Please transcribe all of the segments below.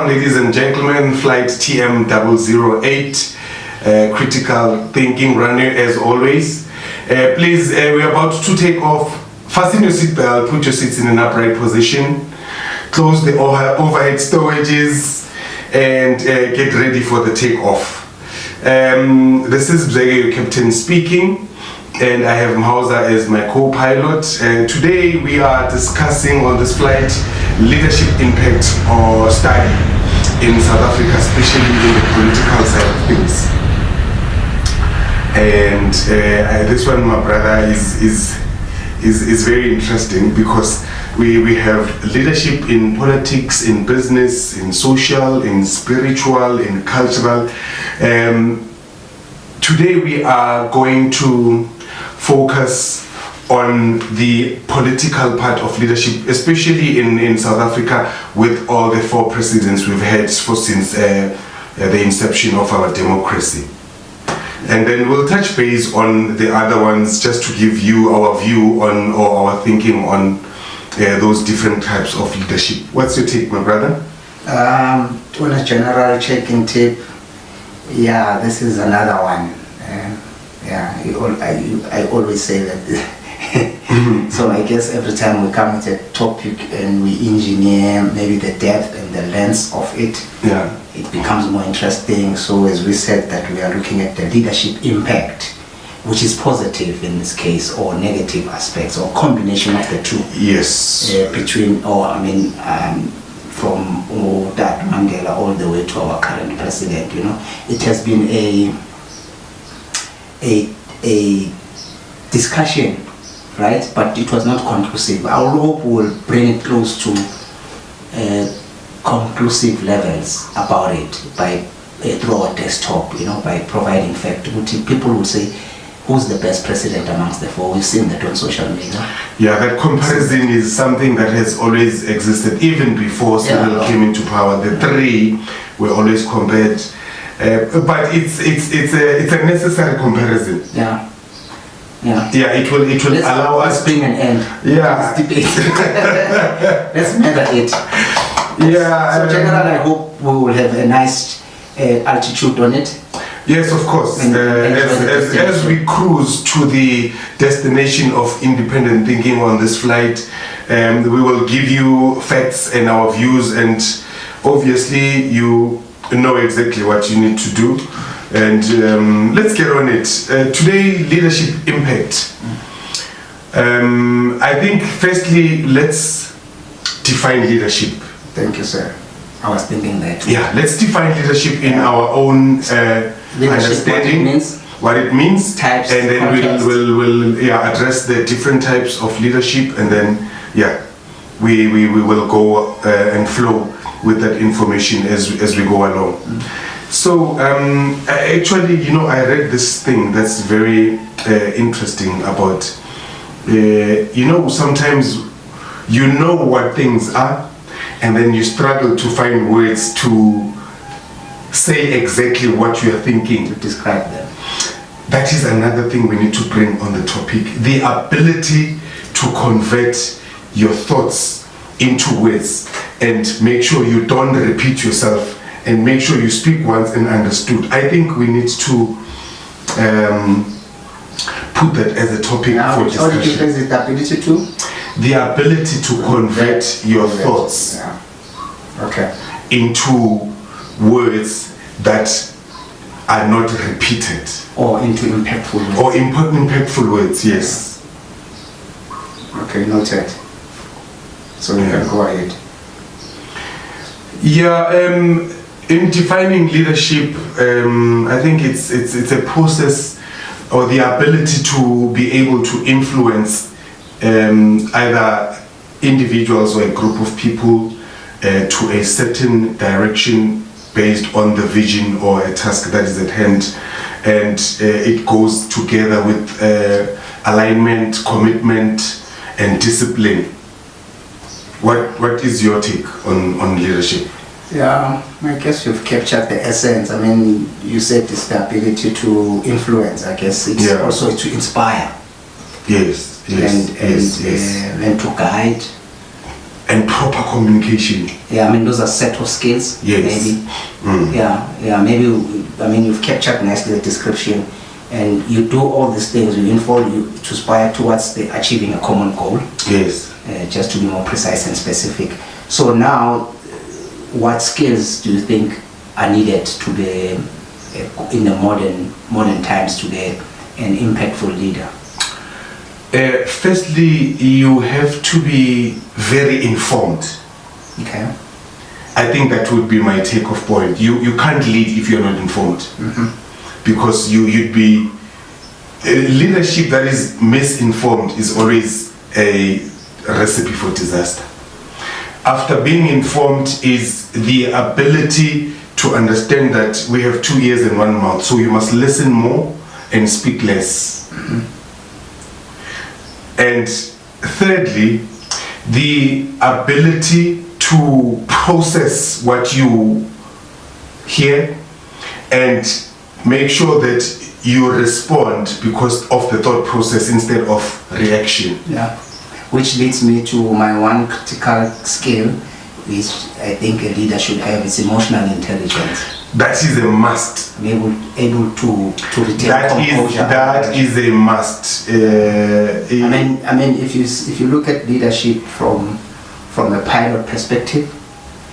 Welcome, ladies and gentlemen. Flight TM008, critical thinking runner as always. Please, we're about to take off. Fasten your seatbelt, put your seats in an upright position, close the overhead storages, and get ready for the takeoff. This is Bzege, your captain speaking, and I have Mhauza as my co-pilot. And today we are discussing on this flight leadership impact or study in South Africa, especially in the political side of things. And this one, my brother, is very interesting because we have leadership in politics, in business, in social, in spiritual, in cultural. Today we are going to focus on the political part of leadership, especially in South Africa, with all the 4 presidents we've had since the inception of our democracy. And then we'll touch base on the other ones just to give you our view on or our thinking on those different types of leadership. What's your take, my brother? On a general check-in tip, yeah, this is another one. I always say that. So I guess every time we come with a topic and we engineer maybe the depth and the length of it, it becomes more interesting. So as we said that we are looking at the leadership impact, which is positive in this case, or negative aspects, or combination of the two. Yes. From that Mandela all the way to our current president, it has been a discussion, right? But it was not conclusive. Our hope will bring it close to conclusive levels about it by through our desktop, by providing fact. People will say, who's the best president amongst the 4? We've seen that on social media. Yeah, that comparison is something that has always existed, even before Cyril came into power. The 3 were always compared, but it's a necessary comparison. Yeah, it will allow us to bring an end. Yeah, let's debate. Let's measure it. Yeah. So, general, I hope we will have a nice altitude on it. Yes, of course. As we cruise to the destination of independent thinking on this flight, we will give you facts and our views, and obviously you know exactly what you need to do. And let's get on it. Today, leadership impact. I think firstly, let's define leadership. Thank you, sir. I was thinking that. Yeah, let's define leadership in our own understanding, what it means, types, and then we'll address the different types of leadership, and then we will go and flow with that information as we go along. So actually, I read this thing that's very interesting about sometimes what things are, and then you struggle to find words to say exactly what you are thinking, to describe them. That is another thing we need to bring on the topic. The ability to convert your thoughts into words and make sure you don't repeat yourself and make sure you speak once and understood. I think we need to put that as a topic for discussion. How did you phrase it? The ability to? The ability to convert your thoughts into words that are not repeated. Or into impactful words. Or impactful words, yes. Okay, noted. So you can go ahead. In defining leadership, I think it's a process or the ability to be able to influence either individuals or a group of people to a certain direction based on the vision or a task that is at hand, and it goes together with alignment, commitment, and discipline. What is your take on leadership? Yeah, I guess you've captured the essence. I mean, you said it's the ability to influence. I guess it's also to inspire. Yes. And to guide and proper communication. Yeah, I mean, those are set of skills. Yes. Maybe. Yeah, maybe, I mean, you've captured nicely the description, and you do all these things, you involve you to aspire towards achieving a common goal. Yes. Just to be more precise and specific. So now, what skills do you think are needed to be, in the modern times, to be an impactful leader? Firstly, you have to be very informed. Okay. I think that would be my take-off point. You can't lead if you're not informed. Because you'd be... leadership that is misinformed is always a recipe for disaster. After being informed is the ability to understand that we have 2 ears and 1 mouth, so you must listen more and speak less. And thirdly, the ability to process what you hear and make sure that you respond because of the thought process instead of reaction. Yeah, which leads me to my one critical skill, which I think a leader should have, is emotional intelligence. That is a must. Be able to retain composure. That is a must. I mean, if you look at leadership from a pilot perspective,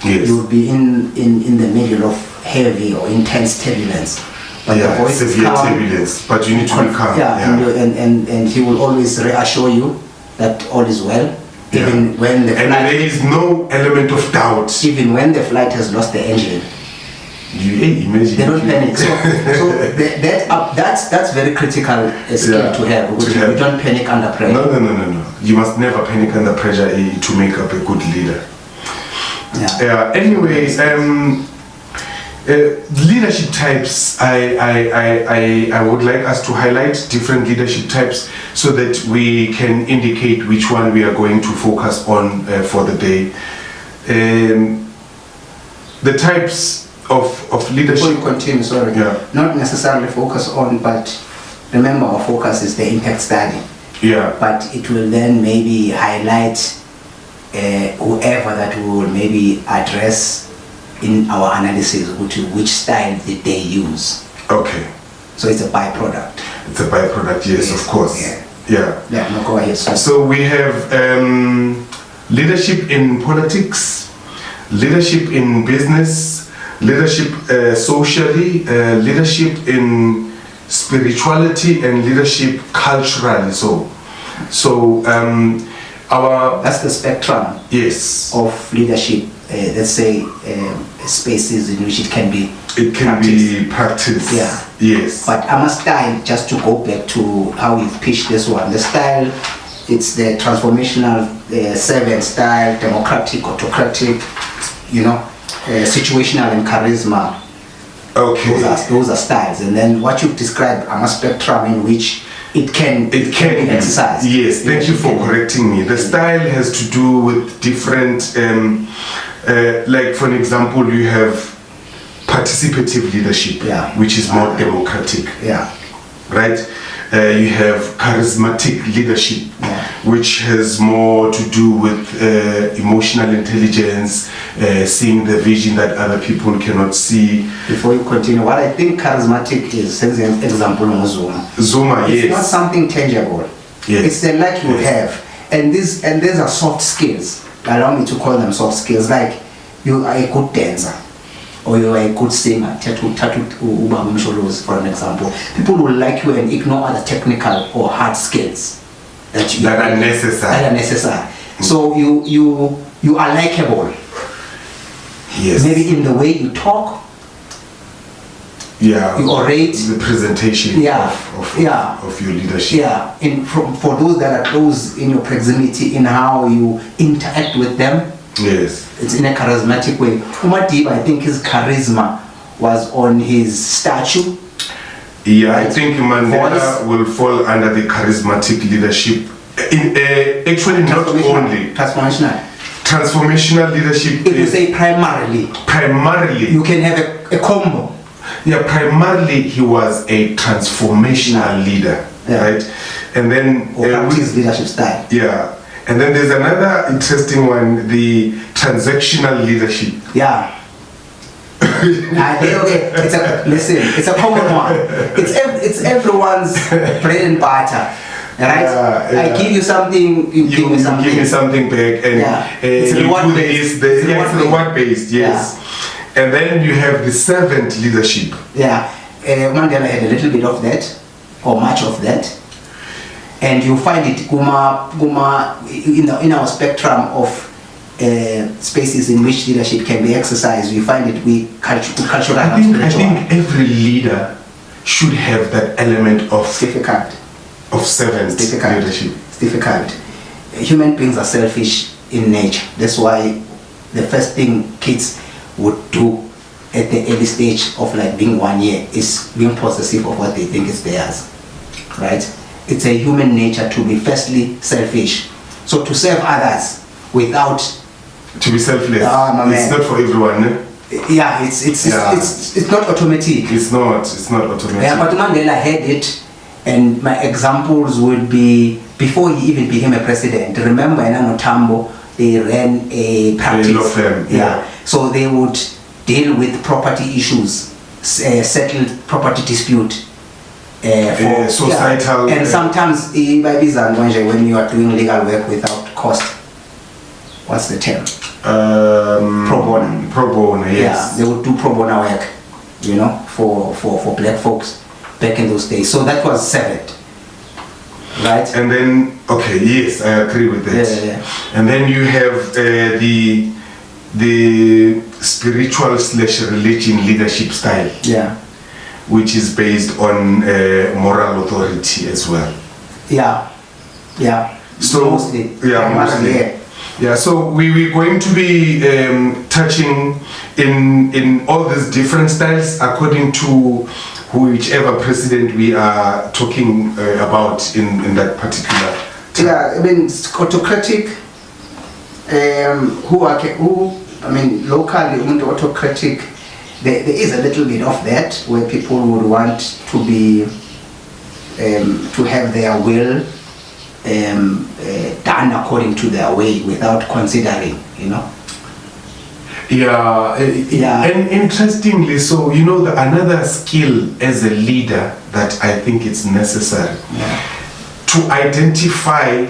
yes, you will be in the middle of heavy or intense turbulence. But the voice is calm. Turbulence, but you need to be calm. And he will always reassure you that all is well, even when the flight, and there is no element of doubt. Even when the flight has lost the engine. Imagine. They don't panic. So that's very critical skill to have. You don't panic under pressure. No. You must never panic under pressure to make up a good leader. Anyways, leadership types. I would like us to highlight different leadership types so that we can indicate which one we are going to focus on for the day. The types of leadership. Before you continue, sorry. Not necessarily focus on, but remember our focus is the impact study. But it will then maybe highlight whoever that we will maybe address in our analysis, which style did they use. Okay. So it's a byproduct. It's a byproduct, yes, of course. No, go ahead. So we have leadership in politics, leadership in business, leadership socially, leadership in spirituality, and leadership culturally. So that's the spectrum. Yes. Of leadership. Let's say spaces in which it can be practiced. Yes. But I'm a style, just to go back to how you've pitched this one. The style, it's the transformational 7 style, democratic, autocratic, situational and charisma. Okay. Those are styles. And then what you've described, I'm a spectrum in which it can be exercised. Yes, thank you for correcting me. The style has to do with different, like for an example, you have participative leadership, which is more democratic. Right? You have charismatic leadership, which has more to do with emotional intelligence, seeing the vision that other people cannot see. Before you continue, what I think charismatic is, for example, Zuma, it's not something tangible. Yes. It's the like you have. And these are soft skills. Allow me to call them soft skills, like you are a good dancer, or you are a good singer, for an example. People will like you and ignore other technical or hard skills that are necessary. So you are likable. Yes. Maybe in the way you talk. You orate. The presentation of your leadership. For those that are close in your proximity, in how you interact with them. Yes. It's in a charismatic way. Umadiba, I think his charisma was on his statue. I think Mandela will fall under the charismatic leadership. Actually, not only transformational leadership. If you say primarily, you can have a combo. Primarily he was a transformational leader, right? And then his leadership style. And then there's another interesting one, the transactional leadership. Yeah. Okay. It's a common one. It's everyone's bread and butter. Right? I give you something, you give me something. Give me something back, and it's reward based. It's reward based, yes. Yeah. And then you have the servant leadership. Yeah, Mandela had a little bit of that, or much of that, and you find it in our spectrum of spaces in which leadership can be exercised. You find it cultural. I think every leader should have that element of difficult. Of servant leadership. It's difficult. Human beings are selfish in nature. That's why the first thing kids would do at the early stage of like being 1 year is being possessive of what they think is theirs. Right? It's a human nature to be firstly selfish. So to serve others without to be selfless. It's not for everyone. Eh? Yeah, it's not automatic. It's not automatic. Yeah, but Mandela had it. And my examples would be, before he even became a president, remember in Tambo, they ran a practice. Law firm, yeah. So they would deal with property issues, settle property dispute. For societal. And sometimes, when you are doing legal work without cost, what's the term? Pro bono. Pro bono, yes. Yeah, they would do pro bono work, for black folks. Back in those days, so that was servant, right? And then, yes, I agree with that. Yeah. And then you have the spiritual / religion leadership style, which is based on moral authority as well. Yeah. So mostly. Yeah, so we're going to be touching in all these different styles according to whichever president we are talking about in that particular time. Yeah, I mean, it's autocratic, locally, autocratic, there is a little bit of that, where people would want to be, to have their will done according to their way without considering, Yeah, and interestingly, so another skill as a leader that I think it's necessary to identify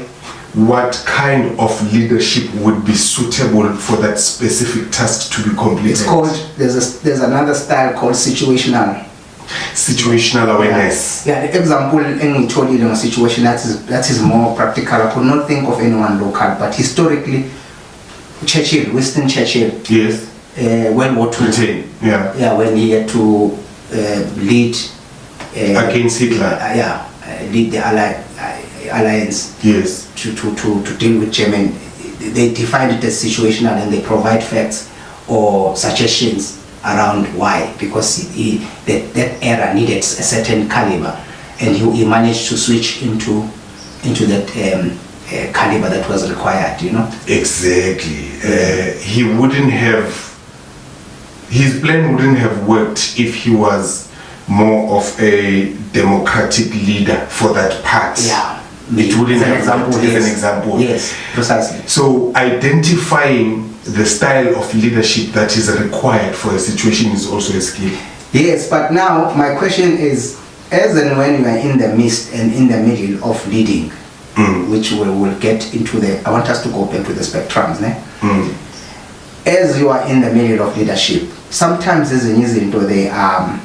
what kind of leadership would be suitable for that specific task to be completed. It's called, there's another style called situational awareness. Yeah, the example I told you a situation that is more practical. I could not think of anyone local, but historically, Winston Churchill. Yes. World War II. Yeah, when he had to lead against Hitler. Lead the alliance. Yes. To deal with Germany. They define it as situational, and they provide facts or suggestions around why, because that era needed a certain caliber, and he managed to switch into that caliber that was required, Exactly. His plan wouldn't have worked if he was more of a democratic leader for that part. Yeah. It wouldn't have worked as an example. Yes, precisely. So identifying the style of leadership that is required for a situation is also a skill. Yes, but now my question is, as and when you are in the midst and in the middle of leading, which we will get into I want us to go back to the spectrums, as you are in the middle of leadership, sometimes as in they are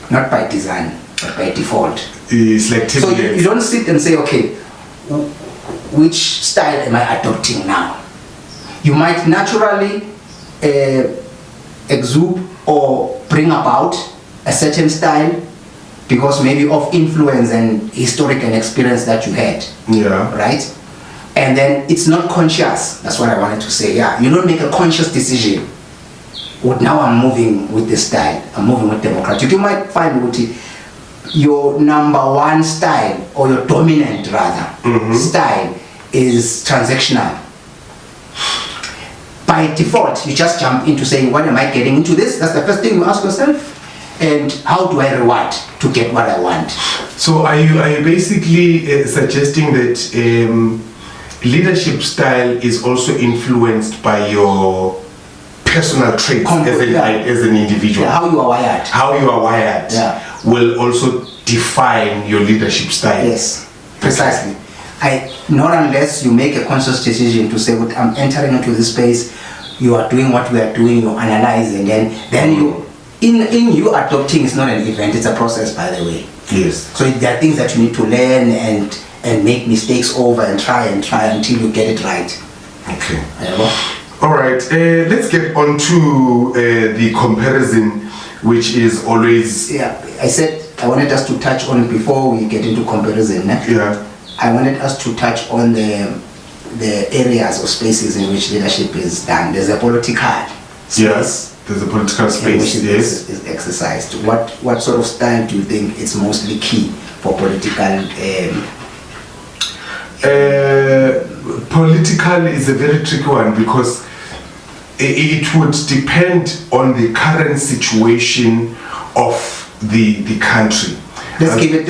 not by design, but by default. It's like so you don't sit and say, okay, which style am I adopting now? You might naturally exude or bring about a certain style because maybe of influence and historic and experience that you had. Yeah. Right? And then it's not conscious. That's what I wanted to say. Yeah. You don't make a conscious decision. Well, now I'm moving with this style. I'm moving with democratic. You might find your number one style, or your dominant rather, style is transactional. By default, you just jump into saying, what am I getting into this? That's the first thing you ask yourself. And how do I reward to get what I want? So are you basically suggesting that leadership style is also influenced by your personal traits as an individual. Yeah, how you are wired. How you are wired will also define your leadership style. Yes, precisely. Not unless you make a conscious decision to say, "Look, I'm entering into this space." You are doing what we are doing. You analyze, and then you, in you adopting, is not an event. It's a process, by the way. Yes. So there are things that you need to learn and make mistakes over and try until you get it right. Okay. All right. Let's get on to the comparison, which is always. Yeah, I said I wanted us to touch on before we get into comparison. Yeah. I wanted us to touch on the areas or spaces in which leadership is done. There's a political space. Yes, there's a political space. In which is exercised. What sort of style do you think is mostly key for political? Political is a very tricky one because it would depend on the current situation of the country. Let's give it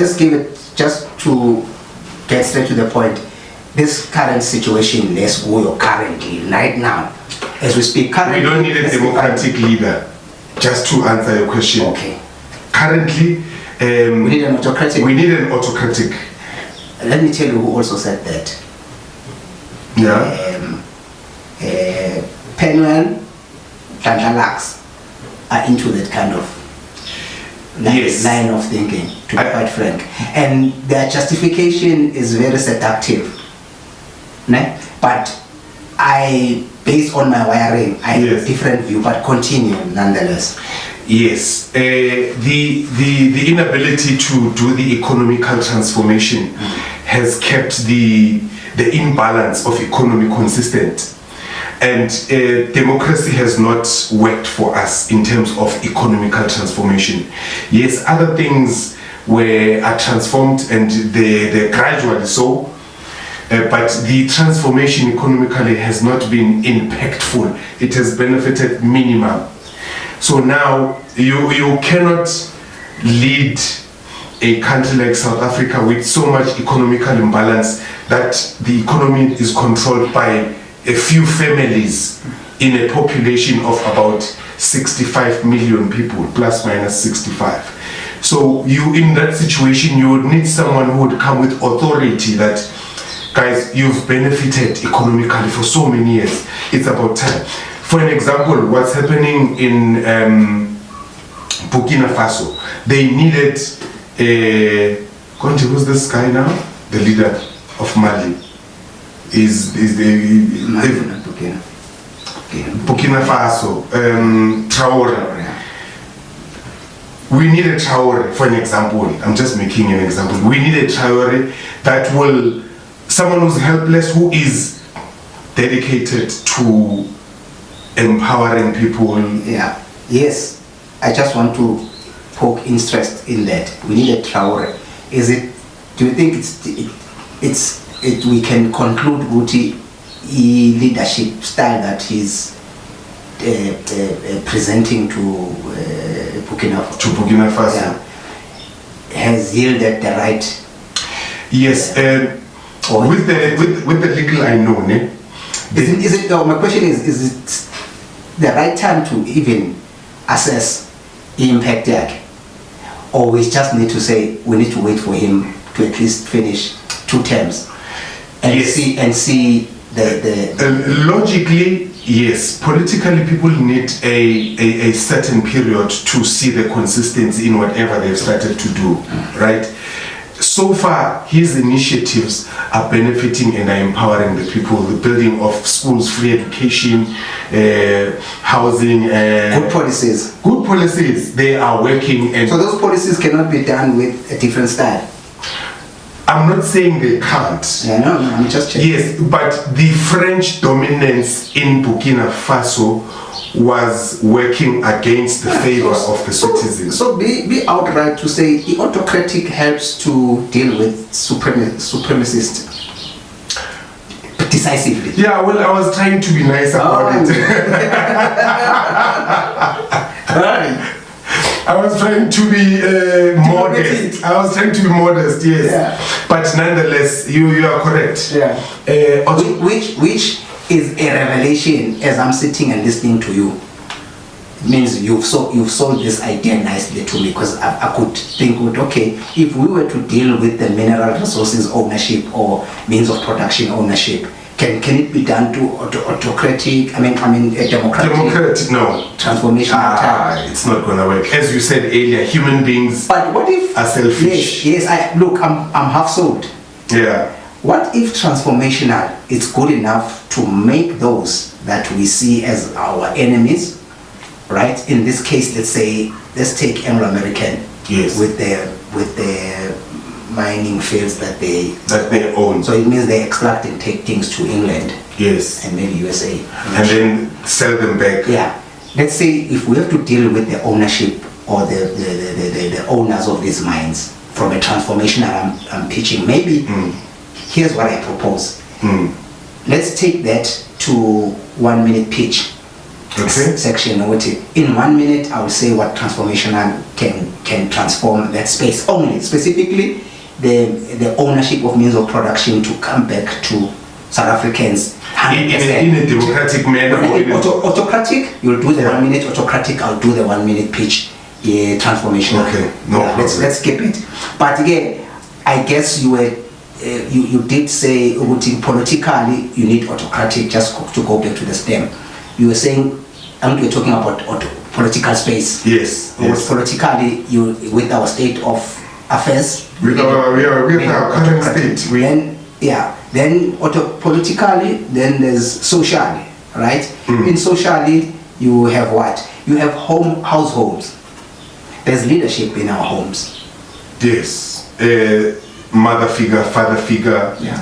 just to get straight to the point. This current situation, let's go currently, right now, as we speak. We don't need a democratic leader, just to answer your question. Okay. Currently, we need an autocratic. We need an autocratic. Let me tell you who also said that. Yeah. Penwan, Tantalax are into that kind of line of thinking, to be quite frank. And their justification is very seductive. But based on my wiring, I have a different view, but continue nonetheless. Yes, the inability to do the economical transformation has kept the imbalance of economy consistent, and democracy has not worked for us in terms of economical transformation. Yes, other things are transformed and they're gradually so. But the transformation economically has not been impactful. It has benefited minimum. So now you cannot lead a country like South Africa with so much economical imbalance that the economy is controlled by a few families in a population of about 65 million people, plus minus 65. So in that situation, you would need someone who would come with authority that, guys, you've benefited economically for so many years. It's about time. For an example, what's happening in Burkina Faso, they needed who's this guy now? The leader of Mali. Burkina Faso, Traore. We need a Traore, for an example. I'm just making an example. We need a Traore that will, someone who's helpless, who is dedicated to empowering people. Yeah. Yes. I just want to poke interest in that. We need a Traore. Do you think we can conclude Guti leadership style that he's presenting to Burkina Faso has yielded the right? Yes. With the legal unknown, my question is it the right time to even assess impact there, or we just need to say we need to wait for him to at least finish 2 terms and see the logically, yes. Politically, people need a certain period to see the consistency in whatever they've started to do, right? So far, his initiatives are benefiting and are empowering the people. The building of schools, free education, housing. Good policies. Good policies. They are working. And so those policies cannot be done with a different style? I'm not saying they can't. Yeah, no, I'm just checking. Yes, but the French dominance in Burkina Faso was working against the favor of the citizens. So be outright to say the autocratic helps to deal with supremacists decisively. Yeah, well, I was trying to be nice about it. I was trying to be modest. I was trying to be modest, yes. Yeah. But nonetheless, you are correct. Yeah. Which is a revelation as I'm sitting and listening to you. It means you've sold this idea nicely to me, because I could think, okay, if we were to deal with the mineral resources ownership or means of production ownership, can it be done to autocratic? I mean, a democratic. Democratic, no. Transformational type. It's not gonna work. As you said earlier, human beings. But what if are selfish? Yes. I'm half sold. Yeah. What if transformational is good enough to make those that we see as our enemies, right? In this case, let's take Anglo-American. Yes. With the mining fields that they own. So it means they extract and take things to England. Yes. And maybe USA. And then sell them back. Yeah. Let's say if we have to deal with the ownership or the owners of these mines from a transformational I'm pitching, maybe here's what I propose. Let's take that to 1 minute pitch. Okay. Section. In 1 minute, I will say what transformational can transform that space only. Specifically, the ownership of means of production to come back to South Africans. In a democratic manner. Autocratic, you'll do the 1 minute. Autocratic, I'll do the 1 minute pitch. Transformational. Okay. No problem. Let's skip it. But again, I guess you did say politically you need autocratic. Just to go back to the stem. You were saying, and we're talking about political space. Yes. Politically, with our state of affairs. With our current state. Then politically, then there's socially, right? In socially, you have what? You have households. There's leadership in our homes. Yes. Mother figure, father figure. Yeah.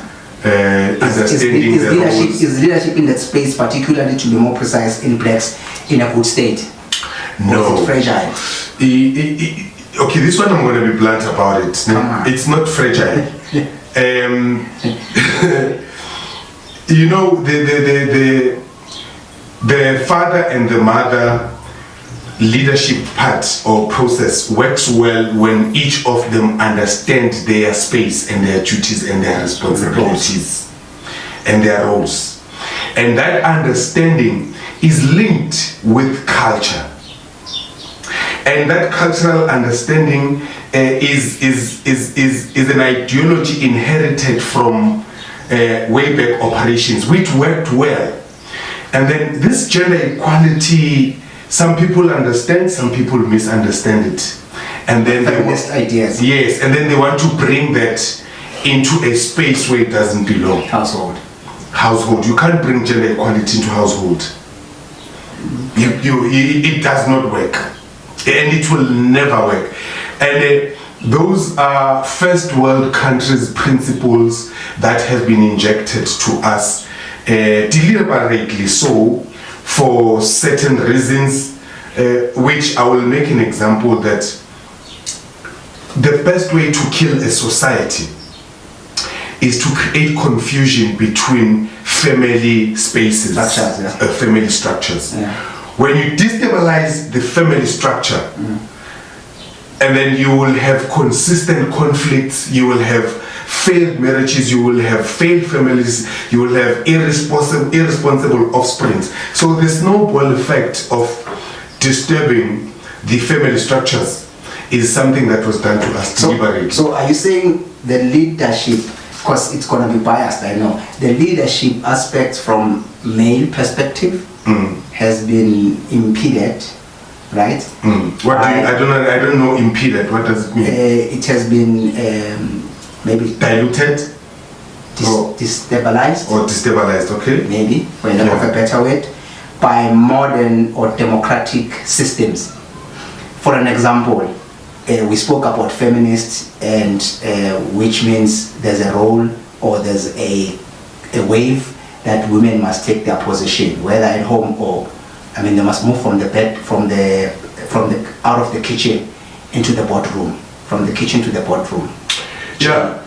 Understanding is leadership in that space, particularly to be more precise, in blacks in a good state? No. Or is it fragile? Okay, this one I'm going to be blunt about it. It's not fragile. You know, the father and the mother leadership part or process works well when each of them understand their space and their duties and their responsibilities and their roles. And that understanding is linked with culture. And that cultural understanding is an ideology inherited from way back operations, which worked well. And then this gender equality, some people understand, some people misunderstand it. And then feminist ideas. Yes, and then they want to bring that into a space where it doesn't belong. Household. You can't bring gender equality into household. It does not work. And it will never work. And those are first world countries' principles that have been injected to us deliberately so, for certain reasons, which I will make an example that the best way to kill a society is to create confusion between family spaces, family structures. Yeah. When you destabilize the family structure, and then you will have consistent conflicts, you will have failed marriages, you will have failed families, you will have irresponsible offsprings. So the snowball effect of disturbing the family structures is something that was done to us deliberately. So are you saying the leadership, because it's going to be biased, I know, the leadership aspect from male perspective has been impeded, right? I don't know impeded. What does it mean? It has been maybe diluted, destabilized. Or destabilized, okay. Maybe, for lack of a better word, by modern or democratic systems. For an example, we spoke about feminists, and which means there's a role or there's a wave that women must take their position, whether at home or, they must move from the bed, out of the kitchen into the boardroom, from the kitchen to the boardroom. Yeah.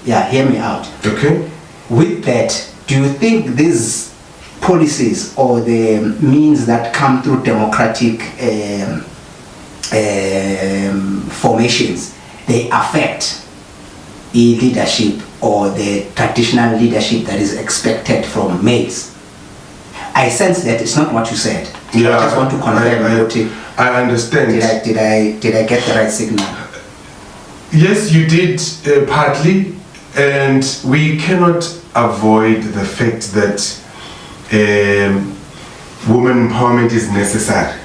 Yeah, hear me out. Okay. With that, do you think these policies or the means that come through democratic formations, they affect the leadership or the traditional leadership that is expected from males. I sense that it's not what you said. Yeah, I just want to confirm. I understand. Did I get the right signal? Yes, you did partly, and we cannot avoid the fact that women empowerment is necessary,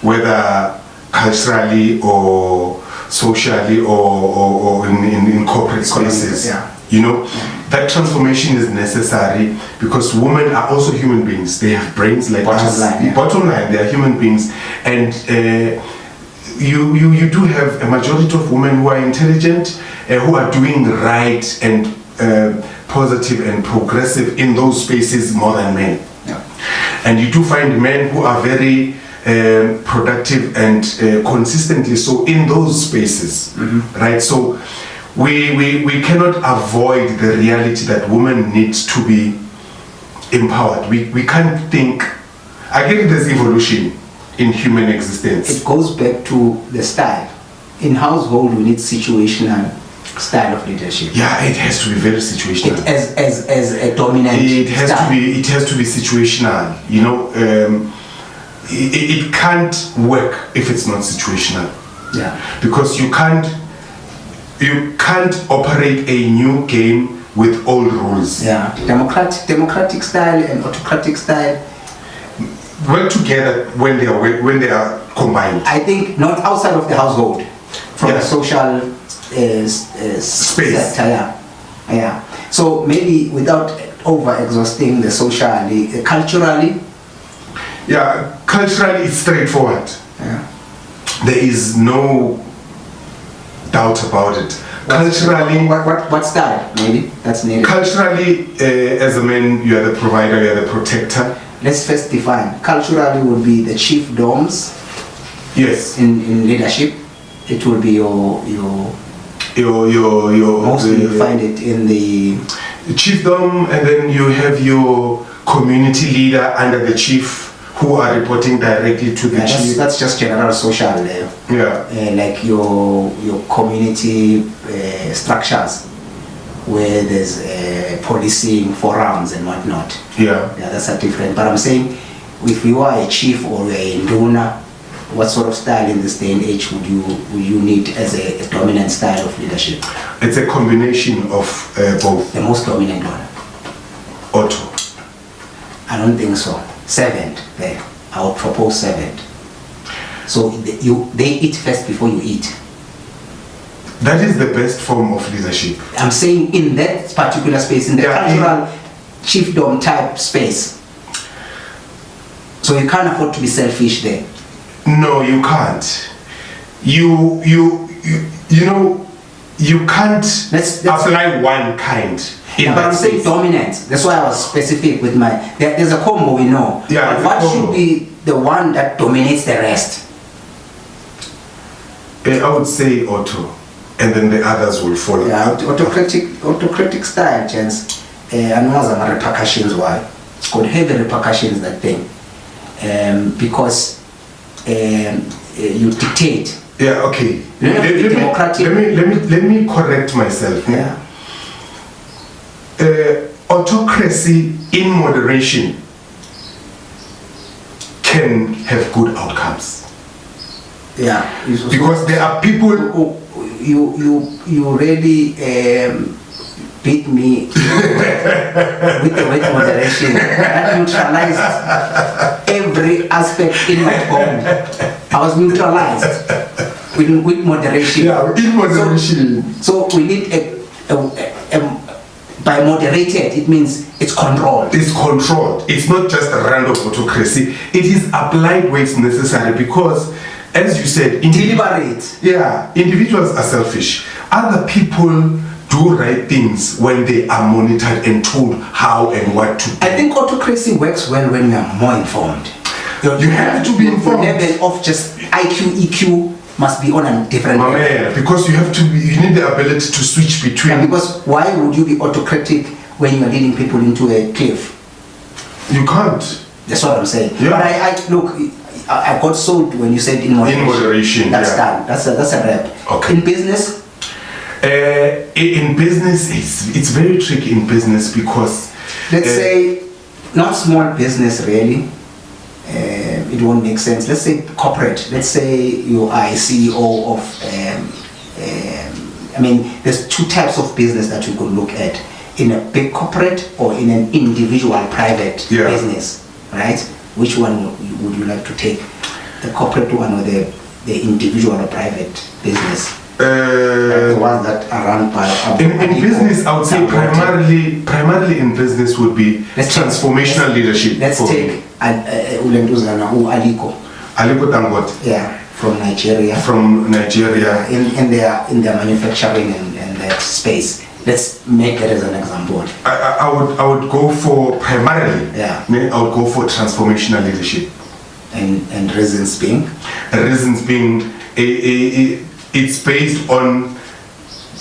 whether culturally or socially or in corporate spaces. Yeah. You know, that transformation is necessary because women are also human beings. They have brains like us. Bottom line, they are human beings, and you do have a majority of women who are intelligent, who are doing right and positive and progressive in those spaces more than men. Yeah. And you do find men who are very productive and consistently so in those spaces, right? So we cannot avoid the reality that women need to be empowered. We can't think. I get there's evolution in human existence. It goes back to the style. In household, we need situational style of leadership. Yeah, it has to be very situational. As a dominant style. It has to be situational. You know, it can't work if it's not situational. Yeah. Because you can't operate a new game with old rules. Yeah. Democratic style and autocratic style work together when they are combined. I think not outside of the household, from the social space. Sector, yeah. So maybe without over-exhausting the socially, culturally. Yeah, culturally it's straightforward. Yeah. There is no doubt about it. Culturally, what style? Maybe that's needed. Culturally, as a man, you are the provider, you are the protector. Let's first define. Culturally would be the chiefdoms. Yes. In leadership, it will be your mostly you find it in the chiefdom, and then you have your community leader under the chief who are reporting directly to the chief. That's just general social like your community structures where there's policing forums and whatnot. Yeah, that's a different. But I'm saying, if you are a chief or a nduna, what sort of style in this day and age would you need as a dominant style of leadership? It's a combination of both. The most dominant one? Otto. I don't think so. Servant there. I would propose servant. So they eat first before you eat. That is the best form of leadership. I'm saying in that particular space, in the cultural chiefdom type space. So you can't afford to be selfish there. No, you can't. You know, you can't apply one kind. But I'm saying dominant. That's why I was specific with my. There's a combo, we know. Yeah. But what should be the one that dominates the rest? I would say Otto, and then the others will follow. Yeah, autocratic style, gents. And what are the repercussions? Why? It's got heavy repercussions, that thing, because you dictate. Yeah. Okay. Let me correct myself. Yeah. Autocracy in moderation can have good outcomes. Yeah. Because there are people. You really beat me with the word moderation. That neutralized every aspect in my home. I was neutralized with moderation. Yeah, in moderation. So we need by moderated, it means it's controlled. It's controlled. It's not just a random autocracy. It is applied where it's necessary because, as you said, deliberate. Yeah, individuals are selfish. Other people do right things when they are monitored and told how and what to do. I think autocracy works well when you are more informed. You have to be informed. The level of just IQ, EQ must be on a different level. Because you need the ability to switch between. Yeah, because why would you be autocratic when you are leading people into a cliff? You can't. That's what I'm saying. Yeah. But I look, I got sold when you said in moderation. In moderation, that's yeah. done. That's a wrap. Okay. In business? In business, it's very tricky in business because... Let's say, not small business really. It won't make sense. Let's say corporate. Let's say you are a CEO of... there's two types of business that you could look at. In a big corporate or in an individual private business, right? Which one would you like to take? The corporate one or the individual or private business? The ones that are run by... In business, I would say primarily in business would be transformational leadership. Let's take Aliko. Aliko Dangote. Yeah, from Nigeria. In their manufacturing and that space. Let's make that as an example. I would go for primarily. Yeah. I would go for transformational leadership. And reasons being? Reasons being, it's based on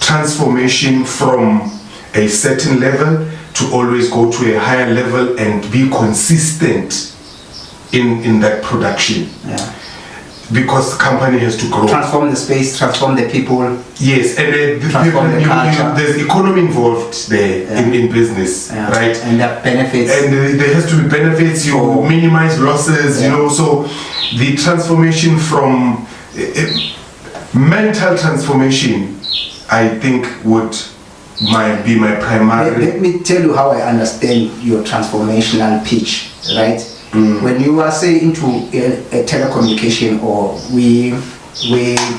transformation from a certain level to always go to a higher level and be consistent in that production. Yeah. Because the company has to grow. Transform the space, transform the people. Yes, and transform the culture. There's economy involved there in business, right? And that benefits. And there has to be benefits. You minimize losses, So the transformation from mental transformation, I think, would be my primary. Let me tell you how I understand your transformational pitch, right? When you are say into a telecommunication or we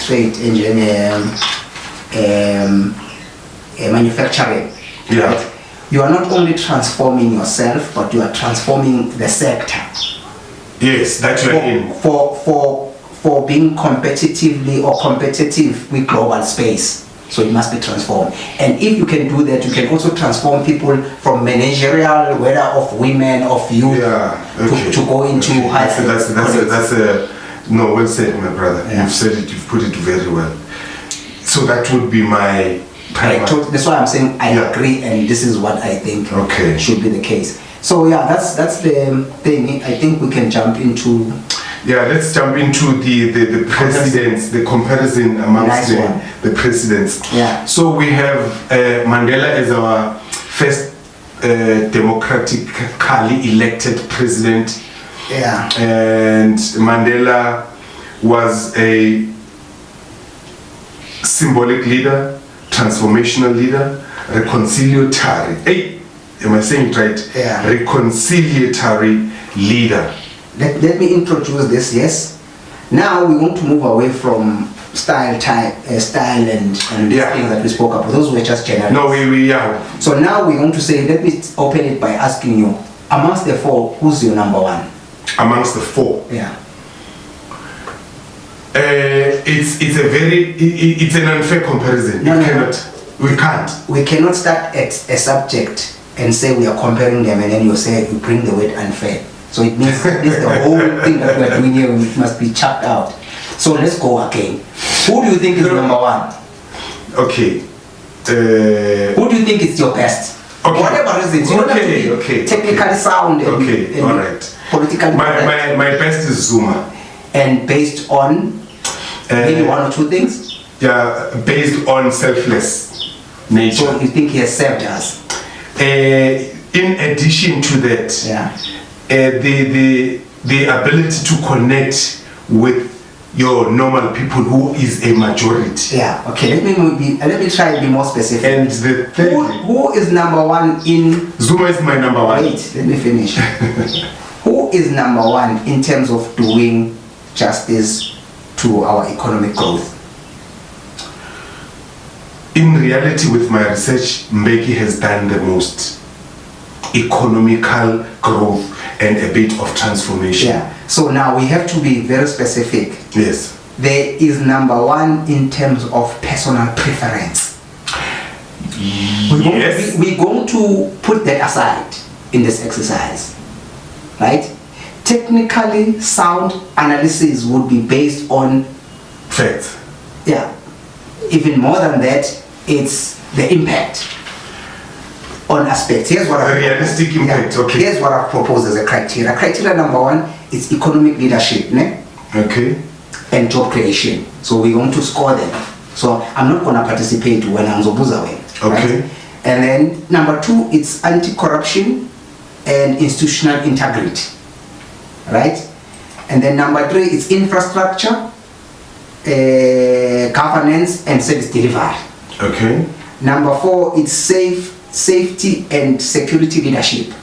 trade engineering, manufacturing, right? You are not only transforming yourself, but you are transforming the sector. Yes, that you are in. For being competitive with global space. So it must be transformed. And if you can do that, you can also transform people from managerial, whether of women, of youth, to go into higher. No, well said, my brother. Yeah. You've said it, you've put it very well. So that would be my primary. That's why I'm saying I agree, and this is what I think should be the case. So that's the thing. I think we can jump into... Yeah, let's jump into the presidents, the comparison amongst the presidents. Yeah. So we have Mandela as our first democratically elected president. Yeah. And Mandela was a symbolic leader, transformational leader, reconciliatory. Hey, am I saying it right? Yeah. Reconciliatory leader. Let me introduce this, yes. Now we want to move away from style and things that we spoke about. Those were just general. No, So now we want to say, let me open it by asking you, amongst the four, who's your number one? Amongst the four? Yeah. It's an unfair comparison. We cannot start at a subject and say we are comparing them and then you say you bring the word unfair. So it means the whole thing that we are doing here must be chucked out. So let's go again. Who do you think is number one? Okay. Who do you think is your best? Okay. Whatever reasons. You don't have to be technically sound and all right. Politically correct. My best is Zuma. And based on maybe one or two things? Yeah, based on selfless nature. So you think he has served us? In addition to that, the ability to connect with your normal people who is a majority. Yeah, okay, let me try to be more specific. And the third, who is number one in... Zuma is my number one. Wait, let me finish. Who is number one in terms of doing justice to our economic growth? In reality, with my research, Mbeki has done the most economical growth and a bit of transformation. Yeah. So now we have to be very specific. Yes. There is number one in terms of personal preference. Yes. We're going to put that aside in this exercise, right? Technically sound analysis would be based on facts. Yeah. Even more than that, it's the impact on aspects. Here's what a realistic impact. Okay. Here's what I propose as a criteria. Criteria number 1 is economic leadership, ne? Okay. And job creation. So we're going to score them. So I'm not going to participate when I'm Zobuzawe. Okay. Right? And then number 2, it's anti-corruption and institutional integrity. Right? And then number 3, it's infrastructure, governance and service delivery. Okay. Number 4, it's safety and security leadership.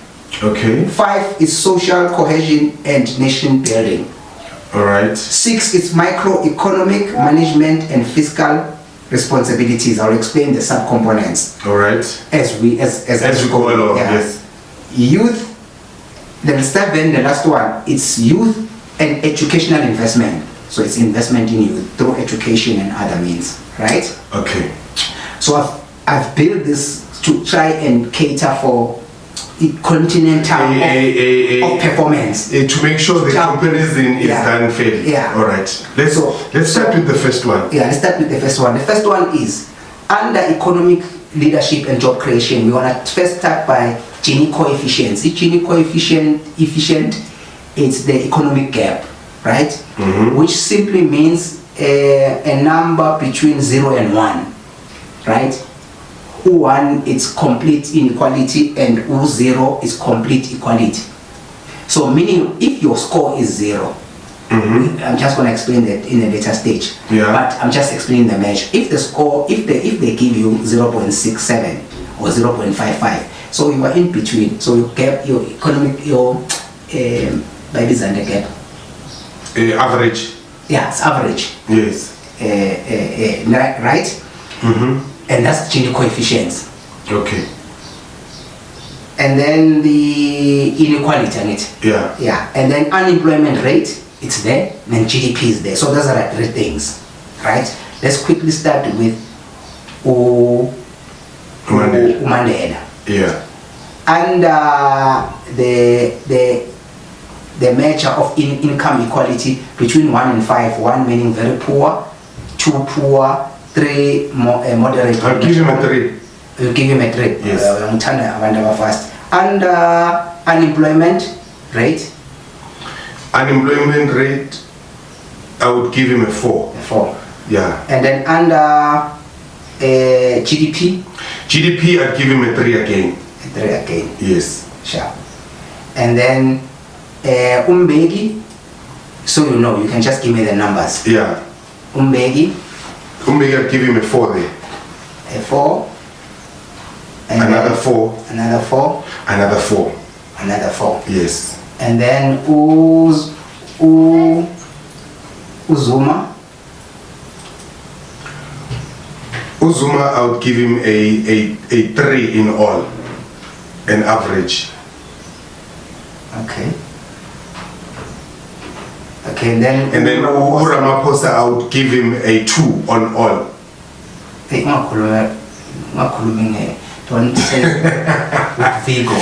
Okay. 5 is social cohesion and nation building. All right. 6 is microeconomic management and fiscal responsibilities. I'll explain the subcomponents. All right. As we go along. Yeah. Yes. Youth. Then 7, the last one, it's youth and educational investment. So it's investment in youth through education and other means, right? Okay. So I've built this to try and cater for continental of performance. To make sure the comparison is done fairly. Yeah. All right. Let's start with the first one. Yeah, let's start with the first one. The first one is under economic leadership and job creation. We want to first start by Gini coefficients. The Gini coefficient, it's the economic gap, right? Mm-hmm. Which simply means a number between 0 and 1, right? U1 is complete inequality and U0 is complete equality. So meaning if your score is 0, mm-hmm. I'm just going to explain that in a later stage. Yeah. But I'm just explaining the measure. If the score, if they give you 0.67 or 0.55, so you are in between. So you gap your economic, your babies and the gap. Average. Yeah, it's average. Yes. Right? Mm-hmm. And that's Gini coefficients. Okay. And then the inequality on it. Yeah. Yeah. And then unemployment rate, it's there. And then GDP is there. So those are the 3 things, right? Let's quickly start with Mandela. Yeah. And the measure of income equality between 1 and 5. 1 meaning very poor, 2 poor, 3 moderate. I'll give him a 3. We'll give him a 3. Yes. And unemployment rate? Unemployment rate, I would give him a 4. A 4. Yeah. And then under GDP? GDP, I'd give him a 3 again. A 3 again. Yes. Sure. And then Mbeki, so you know, you can just give me the numbers. Yeah. Mbeki, I'd give him a 4 there. A 4. And another 4. Another 4. Another 4. Another 4. Yes. And then Zuma. Zuma, I would give him a 3 in all, an average. Okay. Okay, and then Ramaphosa, I would give him a 2 on all. Don't say with Vigo.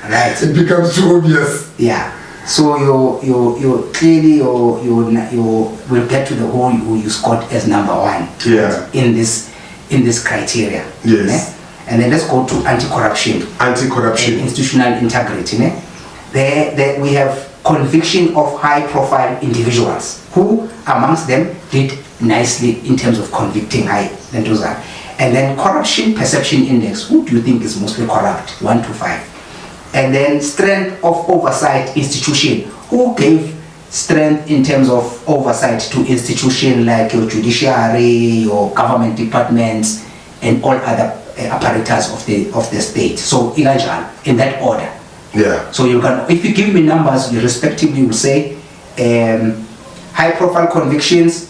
Right. It becomes too obvious. Yeah. So you clearly you will get to the whole you scored as number 1. Yeah. In this criteria. Yes. Ne? And then let's go to anti-corruption. Anti-corruption. And institutional integrity. Ne? There we have conviction of high-profile individuals who, amongst them, did nicely in terms of convicting high. And then corruption perception index. Who do you think is mostly corrupt? 1 to 5. And then strength of oversight institution. Who gave strength in terms of oversight to institutions like your judiciary, your government departments, and all other apparatus of the state? So in that order. Yeah. So you can, if you give me numbers, you respectively will say high profile convictions,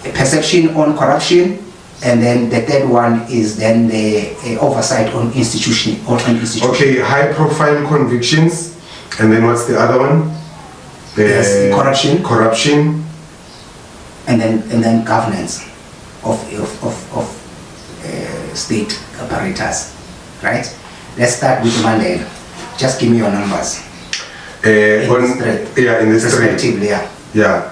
perception on corruption, and then the third one is then the oversight on institution. Okay, high profile convictions, and then what's the other one? Yes, corruption. Corruption. And then governance of state apparatus, right? Let's start with Mandela. Just give me your numbers. In this respectively, yeah. Yeah.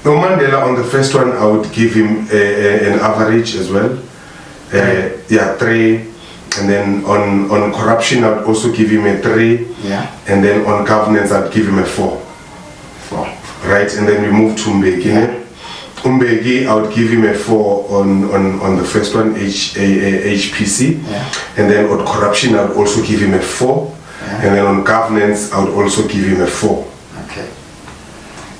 No, Mandela, on the first one, I would give him an average as well. Yeah, 3. And then on corruption, I would also give him a 3. Yeah. And then on governance, I'd give him a 4. 4. Right, and then we move to Mbeki. Yeah. Mbeki, I would give him a 4 on the first one, HPC. Yeah. And then on corruption, I would also give him a 4. Yeah. And then on governance, I would also give him a 4. Okay.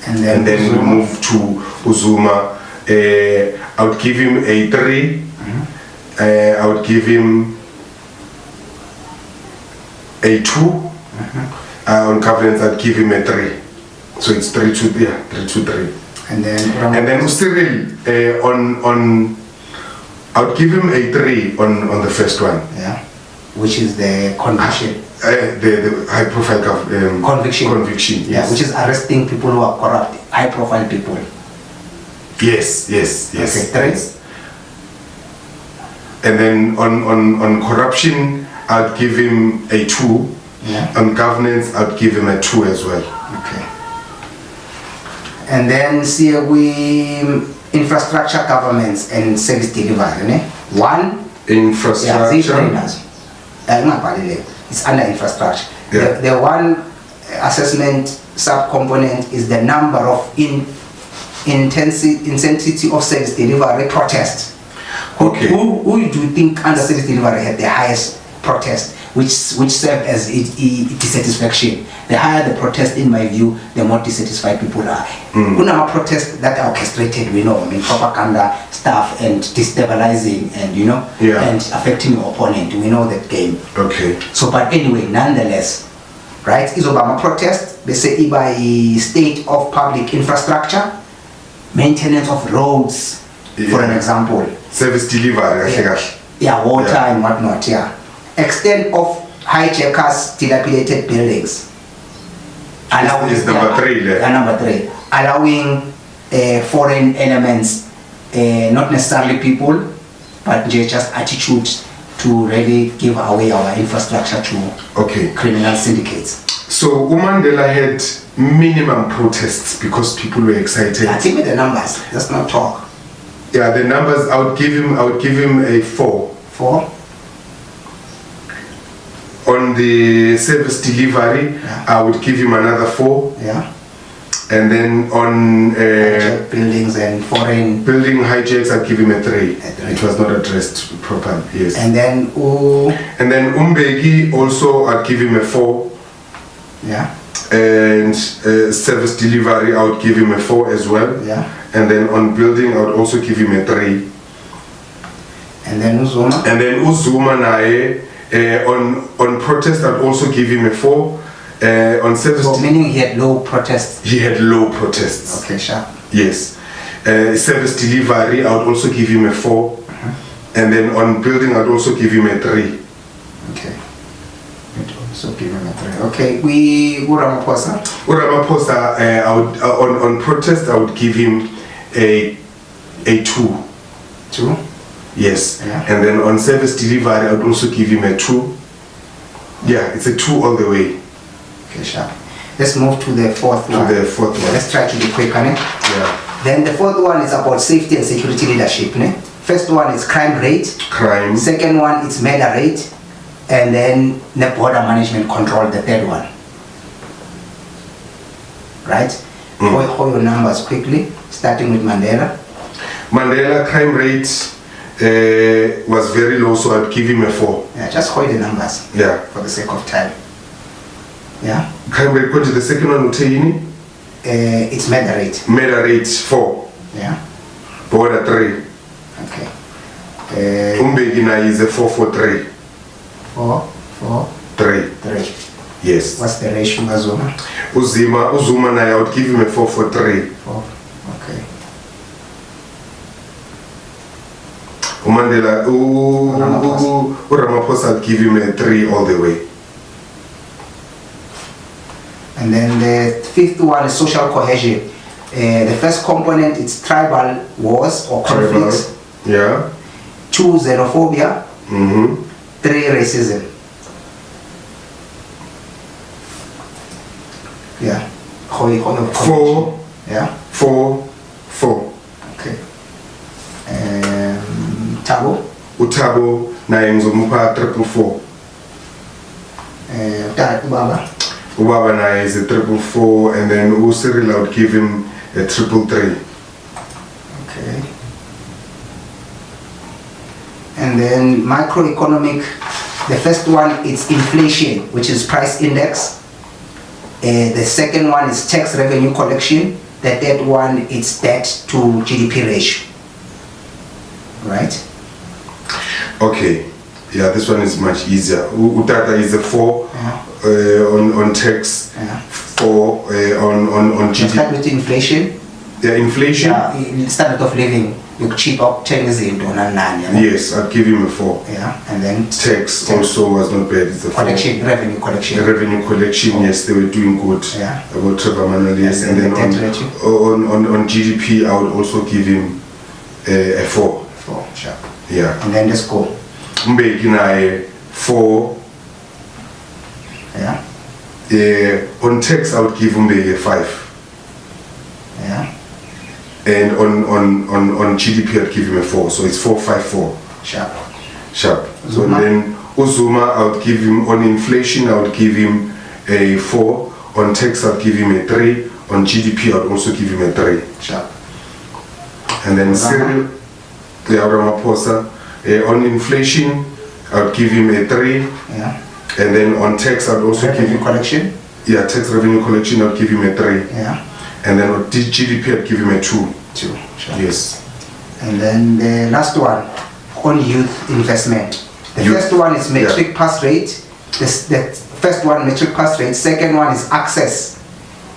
And then we move to Zuma. I would give him a 3. I would give him a 2. On governance, I'd give him a 3. So it's 3 to 3. And then Cyril, on I would give him a 3 on the first one. Yeah. Which is the conviction. The high profile conviction. Yeah, Yes. which is arresting people who are corrupt, high profile people. Yes. Okay, 3. And then on corruption, I'd give him a 2. Yeah. On governance, I'd give him a 2 as well. Okay. And then see we infrastructure governments and service delivery. Ne? 1. Infrastructure. It's under infrastructure. Yeah. The one assessment subcomponent is the number of intensity of service delivery protest. Okay. Who do you think under service delivery had the highest protest, which served as dissatisfaction? The higher the protest, in my view, the more dissatisfied people are. Kuna protests that are orchestrated, we know, I mean, propaganda stuff and destabilizing and and affecting your opponent. We know that game. Okay. So, but anyway, nonetheless, right? Is Obama protest? They say by state of public infrastructure, maintenance of roads, for an example. Service delivery. Yeah, water and whatnot. Yeah. Extent of hijackers, dilapidated buildings. Is number 3. Number 3. Allowing foreign elements, not necessarily people, but just attitudes to really give away our infrastructure to criminal syndicates. So Mandela had minimum protests because people were excited. Give me the numbers. Let's not talk. Yeah, the numbers. I would give him a 4. 4. On the service delivery, I would give him another 4. Yeah. And then on buildings and foreign building hijacks, I'd give him a 3. It was not addressed properly. Yes. And then Mbeki also, I'd give him a 4. Yeah. And service delivery, I would give him a 4 as well. Yeah. And then on building, I would also give him a 3. And then Uzuma. And then Uzuma nae. On protest, I'd also give him a 4. On service, meaning he had low protests. He had low protests. Okay, sure. Yes. Service delivery, I would also give him a 4. And then on building, I'd also give him a 3. Okay. So give him a 3. Okay. Ramaphosa. Ramaphosa, I would on protest, I would give him a 2. 2. Yes. Yeah. And then on service delivery, I would also give him a 2. Yeah, it's a 2 all the way. Okay, sure. Let's move to the fourth one. Let's try to be quick on it. Yeah. Then the fourth one is about safety and security leadership. Ne? First one is crime rate. Crime. Second one is murder rate. And then the border management control, the third one. Right? Hold your numbers quickly, starting with Mandela. Mandela crime rate was very low, so I'd give him a 4. Yeah, just hold the numbers. Yeah. For the sake of time. Yeah. Crime rate, go to the second one, Uteyini? It's murder rate. Murder rate 4. Yeah. Border 3. Okay. Mbeki is a 4-4-3. 4, 3. 3. Yes. What's the ratio, Azuma? Uzuma I would give him a 4-4-3. 4. Okay. Mandela, Ramaphosa, I'd give him a 3 all the way. And then the fifth one is social cohesion. The first component is tribal wars or conflicts. Yeah. 2, xenophobia. 3, racism. Yeah. 4. Yeah. 4. Thabo naye ngizomupha 444. Ubaba naye is a 444, and then Cyril I would give him a 333. Okay. And then macroeconomic, the first one is inflation, which is price index. The second one is tax revenue collection. The third one is debt to GDP ratio. Right? Okay. Yeah, this one is much easier. Utata is a 4 on tax, 4 on GDP. Start with inflation. Yeah, inflation. Yeah, standard of living. You cheap up 10 is into none. Yes, I'd give him a 4. Yeah, and then tax also was not bad. It's a 4. Collection, revenue collection. The revenue collection, yes, they were doing good. Yeah. About Trevor Manuel, yes, and then on GDP, I would also give him a 4. 4, sure. Yeah. And then let's go. Mbeki naye 4. Yeah. On tax, I would give Mbeki a 5. Yeah. And on GDP, I'd give him a 4. So it's 454. Sharp. So then Zuma, I would give him, on inflation, I would give him a 4. On tax, I'd give him a 3. On GDP, I'd also give him a 3. Sharp. And then Cyril Ramaphosa, on inflation, I would give him a 3. Yeah. And then on tax, I'd also give him collection. Yeah, tax revenue collection, I'd give him a 3. Yeah. And then on GDP, I'd give him a 2. 2, sure. Yes. And then the last one, on youth investment. The first one is metric pass rate. The first one, metric pass rate. Second one is access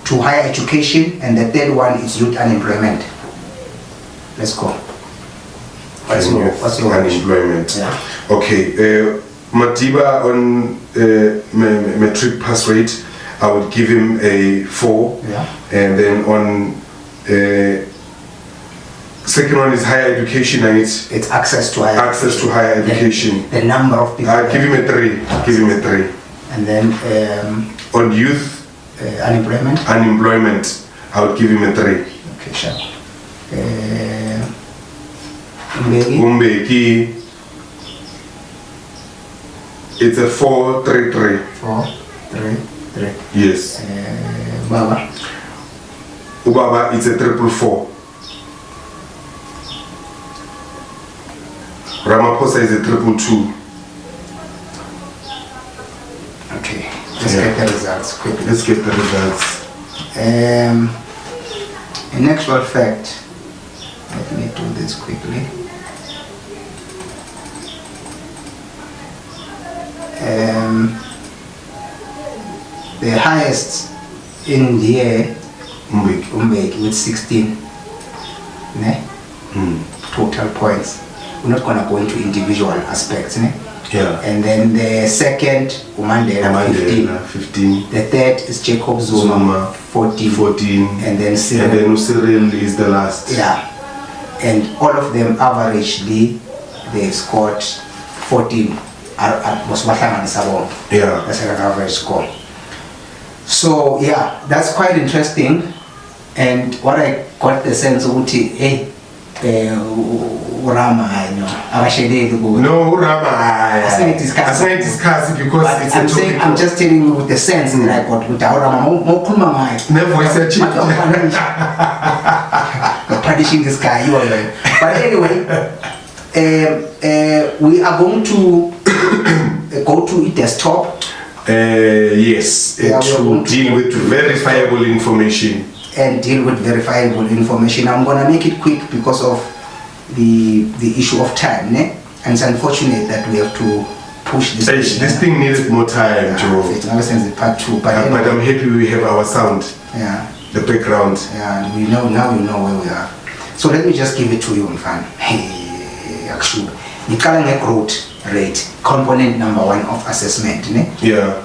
to higher education. And the third one is youth unemployment. Let's go. What's your unemployment? Yeah. Okay. Madiba on metric pass rate, I would give him a 4. Yeah. And then on second one is higher education, and it's access to higher education. The number of people. I'll give him a 3. And then on youth unemployment, I would give him a 3. Okay, sure. Mbeki, it's a 433. 433. Yes. Baba. Ubaba, it's a 444. Ramaphosa is a 222. Okay, let's get the results quickly. Let's get the results. In actual fact, let me do this quickly. The highest in the year, Mbeki with 16 total points. We're not going to go into individual aspects. Yeah. And then the second, Mandela 15. The third is Jacob Zuma 14. And then Cyril. Is the last. Yeah. And all of them averagely, they've scored 14. Yeah. That's an average score. So yeah, that's quite interesting. And what I got the sense of, hey, Rama, no, Rama. I discuss it because but it's I'm saying, I'm just telling you with the sense that I got with Rama. Never is You're punishing this guy, you are right. But anyway, we are going to go to desktop. Yes, to deal with verifiable information. And deal with verifiable information. I'm gonna make it quick because of the issue of time, and it's unfortunate that we have to push this. This thing needed more time, Joe. It never sends it part 2, but anyway, I'm happy we have our sound. Yeah. The background. Yeah, we know now. We know where we are. So let me just give it to you, Mfan. Hey, actually, the current growth rate, component number 1 of assessment, Yeah.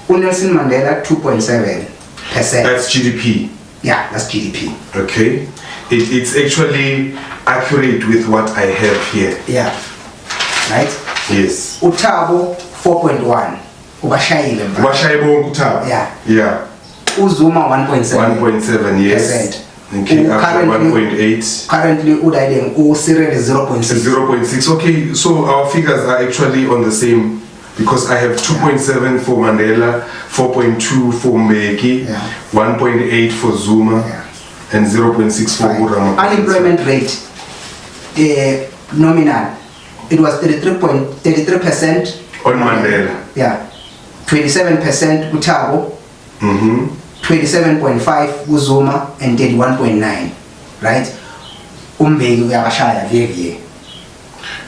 Nelson Mandela 2.7%. That's GDP. Yeah, that's GDP. Okay. It's actually accurate with what I have here. Yeah. Right? Yes. Thabo 4.1. Ubashayile Thabo. Yeah. Yeah. Zuma 1.7. 1.7, yes. Okay, after 1.8. Currently, Cyril is 0.6. 0.6. Okay, so our figures are actually on the same, because I have 2.7 for Mandela, 4.2 for Mbeki, 1.8 for Zuma, and 0.6 for Ramaphosa. Unemployment rate, nominal, it was 33% on Mandela. Yeah, 27% with Thabo, 27.5 with Zuma, and 31.9, right? Mbeki uyabashaya vevie.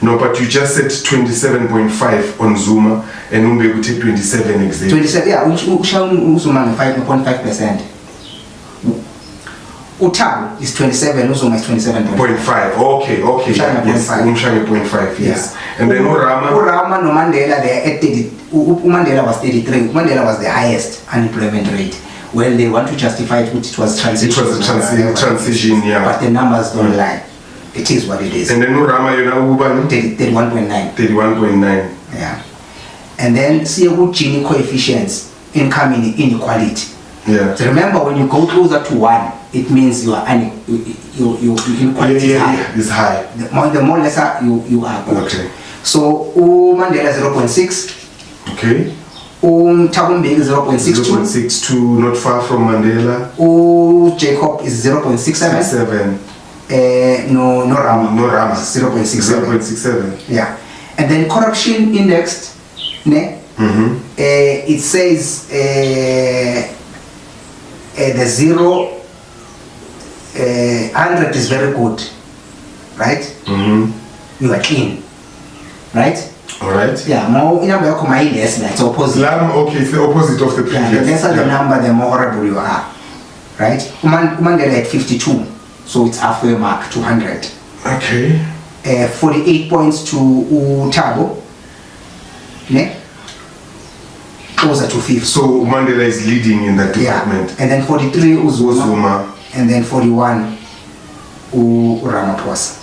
No, but you just said 27.5 on Zuma, and Mbeki would take 27 exactly. 27, yeah, Zuma 5.5%. Thabo is 27, Zuma is 27.5. Okay, yes, 0.5, yes. And then Rama no Mandela, they are at 30, Mandela was 33, Mandela was the highest unemployment rate. Well, they want to justify it, which it was transition. It was a transition, yeah. But the numbers don't lie. It is what it is. And then Rama, 31.9. 31.9. Yeah. And then see a good Gini coefficients, income inequality. Yeah. So remember, when you go closer to 1, it means your inequality is high. Is high. The more lesser you are good. Okay. So Mandela 0.6. Okay. Thabo Mbeki 0.62. 0.62, not far from Mandela. Jacob is 0.67. No Rama. 0.67. 0.67. Yeah. And then corruption indexed, it says the 100 is very good, right? You are clean, right? All right. Yeah, more in number less, like opposite. Okay, it's the opposite of the previous. The lesser the number, the more horrible you are, right? Mandela had 52, so it's halfway mark, 200. Okay. 48 points to Thabo, closer to 50. So Mandela is leading in that department. And then 43 Zuma, and then 41 Ramaphosa.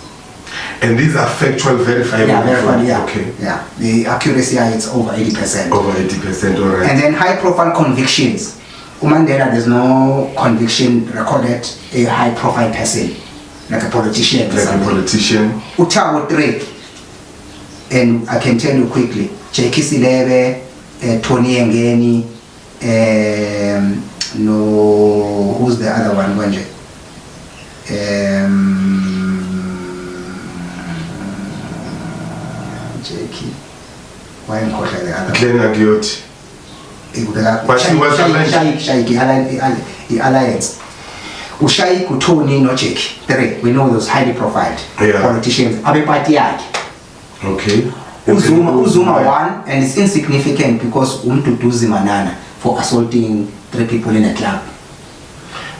And these are factual, verifiable. Yeah, verifiable. Yeah. Okay. Yeah, the accuracy is over 80%. Over 80%, all right. And then high-profile convictions. Mandela, there's no conviction recorded. A high-profile person, like a politician. Thabo 3, and I can tell you quickly. Jackie Silebe, Tony Ngeni, no, who's the other one? Jackie. Why am I the other one? But she was the alliance. Ushayi, Tony, no Jackie. 3. We know those highly profiled politicians. Okay. Zuma 1, and it's insignificant because Umtutuzi Manana for assaulting 3 people in a club.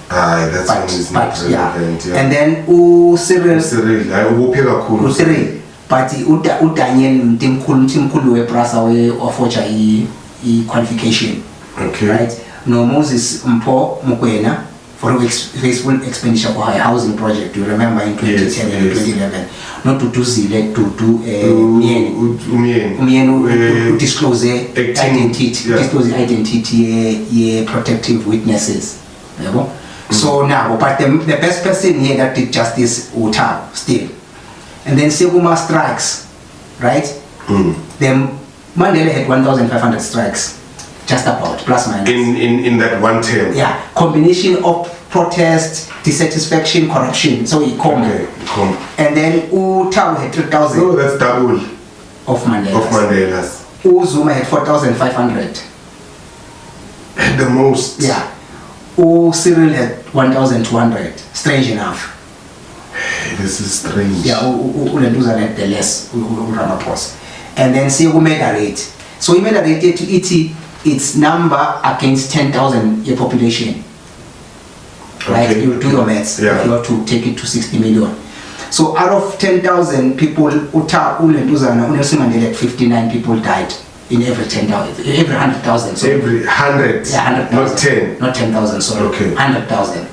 That's one is not relevant. And then Cyril, but Daniel Timkulu Prasa of which qualification. Okay. Right? No Moses Mpo Mukwena for wasteful expenditure for high housing project. You remember in 2010 and 2011. Not to do Zile, to do to disclose identity, disclose the identity, protective witnesses. So now, but the best person here that did justice Thabo still. And then Seguma strikes, right? Then Mandela had 1,500 strikes, just about, plus minus. In that one term? Yeah, combination of protest, dissatisfaction, corruption. So he come. Okay. And then Thabo had 3,000. No, that's double. Of Mandela's. Zuma had 4,500. At the most. Yeah. Cyril had 1,200. Strange enough. This is strange. Yeah, Ulenduza had the less Ramaphosa. And then see who made a rate. So he made a rate to its number against 10,000 your population. Right? Okay. You do your maths if you want to take it to 60 million. So out of 10,000 people, Nelson Mandela had 59 people died in every 10,000, every 100,000. So every 100? Yeah, 100,000. Not 10? Not 10,000, sorry. Okay. 100,000.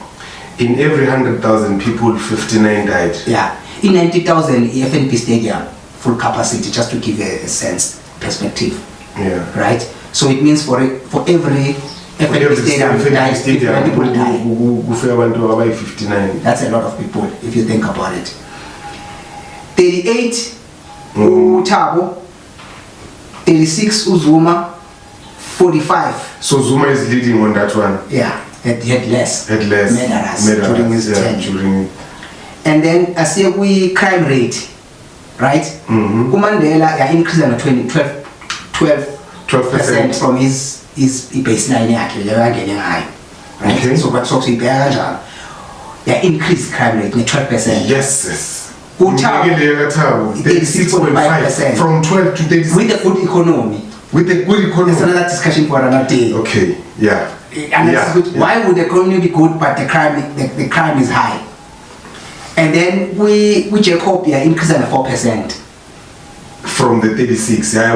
In every 100,000 people, 59 died? Yeah. In 90,000, FNP Stadium, full capacity, just to give you a sense, perspective. Yeah. Right? So it means for every FNB Stadium dies, different people die. 59. That's a lot of people if you think about it. 38 Thabo, 36 Zuma, 45. So Zuma is leading on that one. Yeah, had less medals during his tenure. And then I say we crime rate, right? Mandela increased on 12% from his baseline actually. They were getting high, right? Okay. So what sort of increased crime rate 12%. Yes. 36.5 from 12 to 36. With a good economy. That's another discussion for another day. Okay. Yeah. And that's good. Why would the economy be good but the crime is high? And then we Jacob increased on 4%. From the 36, yes.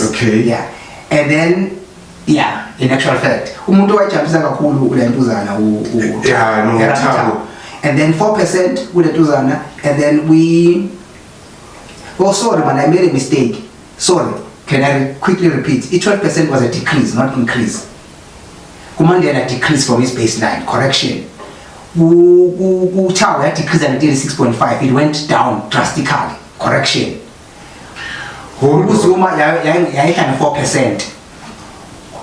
Okay. Yeah. And then in actual fact, umuntu wajabulisa kakhulu ulentuzana Thabo. And then 4% with the Tuzana, and then we. Oh, sorry, man, I made a mistake. Sorry, can I quickly repeat? 12% was a decrease, not increase. Mandela decreased from his baseline. Correction. Thabo had decreased at 36.5. It went down drastically. Correction. Zuma had 4%.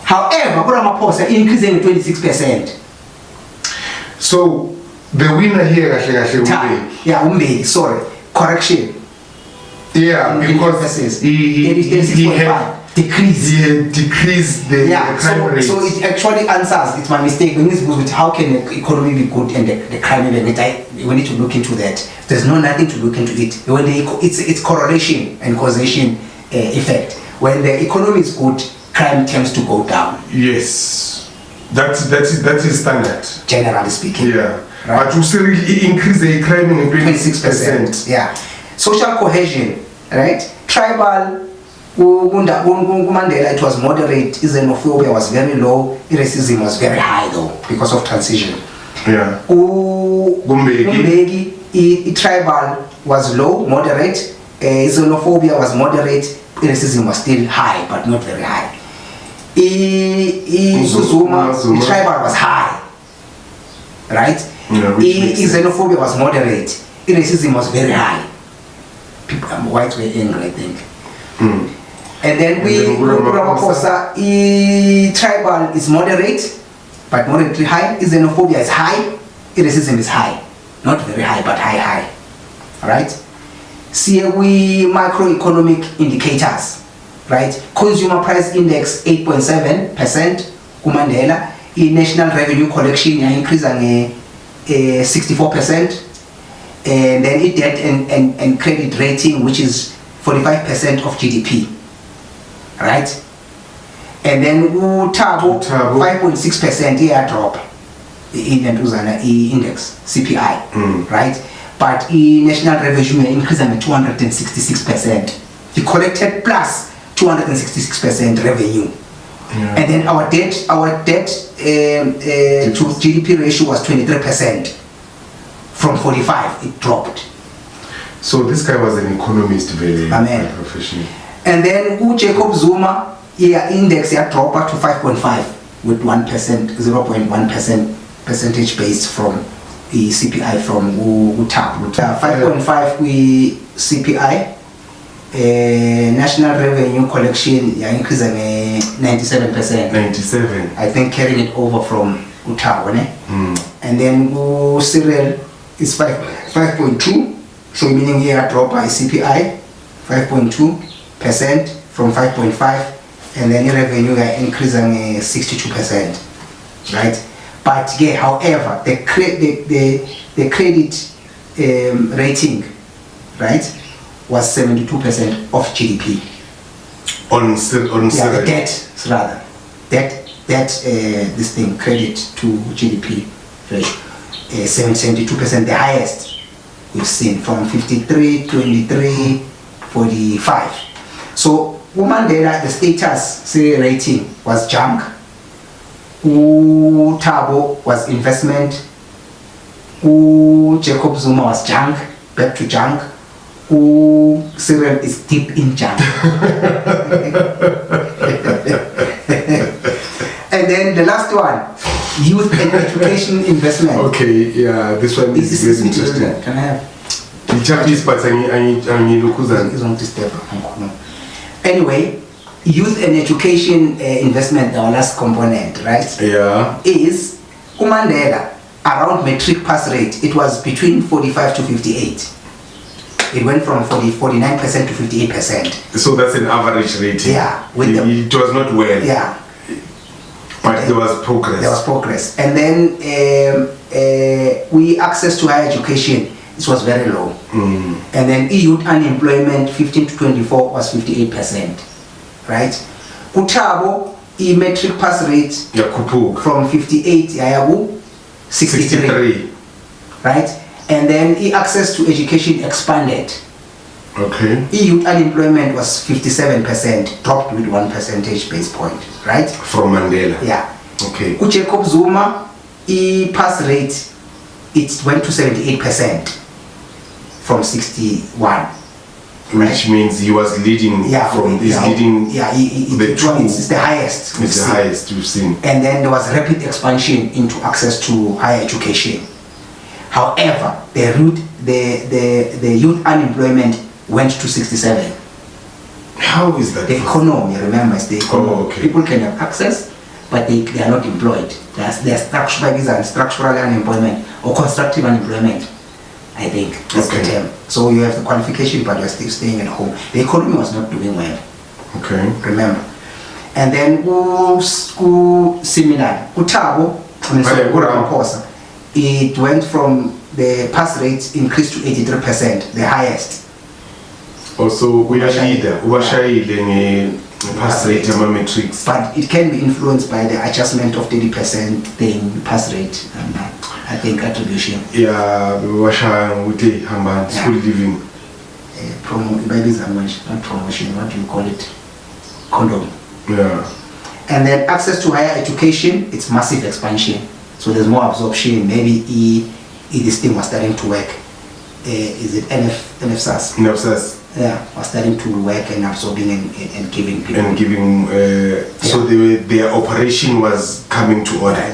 However, Ramaphosa increasing 26%. So the winner here, Mbeki, sorry, correction. Yeah, because he had decreased the crime rate. So it actually answers. It's my mistake. When this goes with how can the economy be good and the crime rate, we need to look into that. There's nothing to look into it. When it's correlation and causation effect. When the economy is good, crime tends to go down. Yes, that is standard. Generally speaking. Yeah. Right. But you still increase the crime in 26%. Yeah. Social cohesion, right? Tribal, Mandela, it was moderate. Xenophobia was very low. Racism was very high, though, because of transition. Yeah. Mbeki, tribal was low, moderate. Xenophobia was moderate. Racism was still high, but not very high. Zuma, tribal was high, right? Xenophobia was moderate. Racism was very high. People, whites were angry, I think. And then Ramaphosa, tribal is moderate, but moderately high. Xenophobia is high. Racism is high, not very high, but high. All right. See we macroeconomic indicators, right? Consumer price index 8.7%. Mandela, national revenue collection increasing 64%, and then debt and credit rating, which is 45% of GDP, right? And then Thabo 5.6% drop in the index CPI, right? But national revenue increased by 266%. He collected plus 266% revenue. Yeah. And then our debt to GDP ratio was 23%. From 45, it dropped. So this guy was an economist, very professional. And then Jacob Zuma, index dropped to 5.5 with 1%, 0.1% percentage base from the CPI from Thabo. 5.5 we CPI. National revenue collection increasing 97%. 97. I think carrying it over from Thabo, and then Cyril is 5.2. So meaning here drop by CPI 5.2% from 5.5, and then revenue increasing 62%, right? But however, the credit rating, right, was 72% of GDP. On the debt rather. This thing, credit to GDP ratio, 72%, the highest we've seen, from 53, 23, 45. So Mandela, the status rating was junk. Thabo was investment. Jacob Zuma was junk, back to junk. Cyril is deep in junk. then the last one, youth and education investment. Okay, yeah, this one is very interesting. Can I have? Anyway, youth and education investment, our last component, right? Yeah. Is Mandela around metric pass rate. It was between 45 to 58. It went from 49% to 58%. So that's an average rate. Yeah. It was not well. Yeah. But there was progress. There was progress. And then we access to higher education, it was very low. And then youth unemployment 15 to 24 was 58%. Right? Thabo, metric pass rate from 58 yayabu 63. Right? And then access to education expanded. Okay. Youth unemployment was 57%, dropped with 1 percentage base point, right? From Mandela. Yeah. Okay. Jacob Zuma, pass rate, it went to 78% from 61. Which means he was leading leading it's the highest. It's the highest we've seen. And then there was rapid expansion into access to higher education. However, the youth unemployment went to 67. How is that? The economy, remember, it's the economy. Oh, okay. People can have access, but they are not employed. They're structural unemployment or constructive unemployment, I think. That's the term. So you have the qualification, but you're still staying at home. The economy was not doing well. Okay. Remember. And then, similar, Thabo Ramaphosa, it went from the pass rate increased to 83%, the highest. Also, we are leader. We are pass rate metrics. But it can be influenced by the adjustment of 30% thing, pass rate, I think attribution. Yeah, we were school living. Not promotion, what do you call it? Condom. Yeah. And then access to higher education, it's massive expansion. So there's more absorption. Maybe this thing was starting to work. Is it NFSAS? NFSAS. Yeah, was starting to work and absorbing and giving people. And giving, so their operation was coming to order.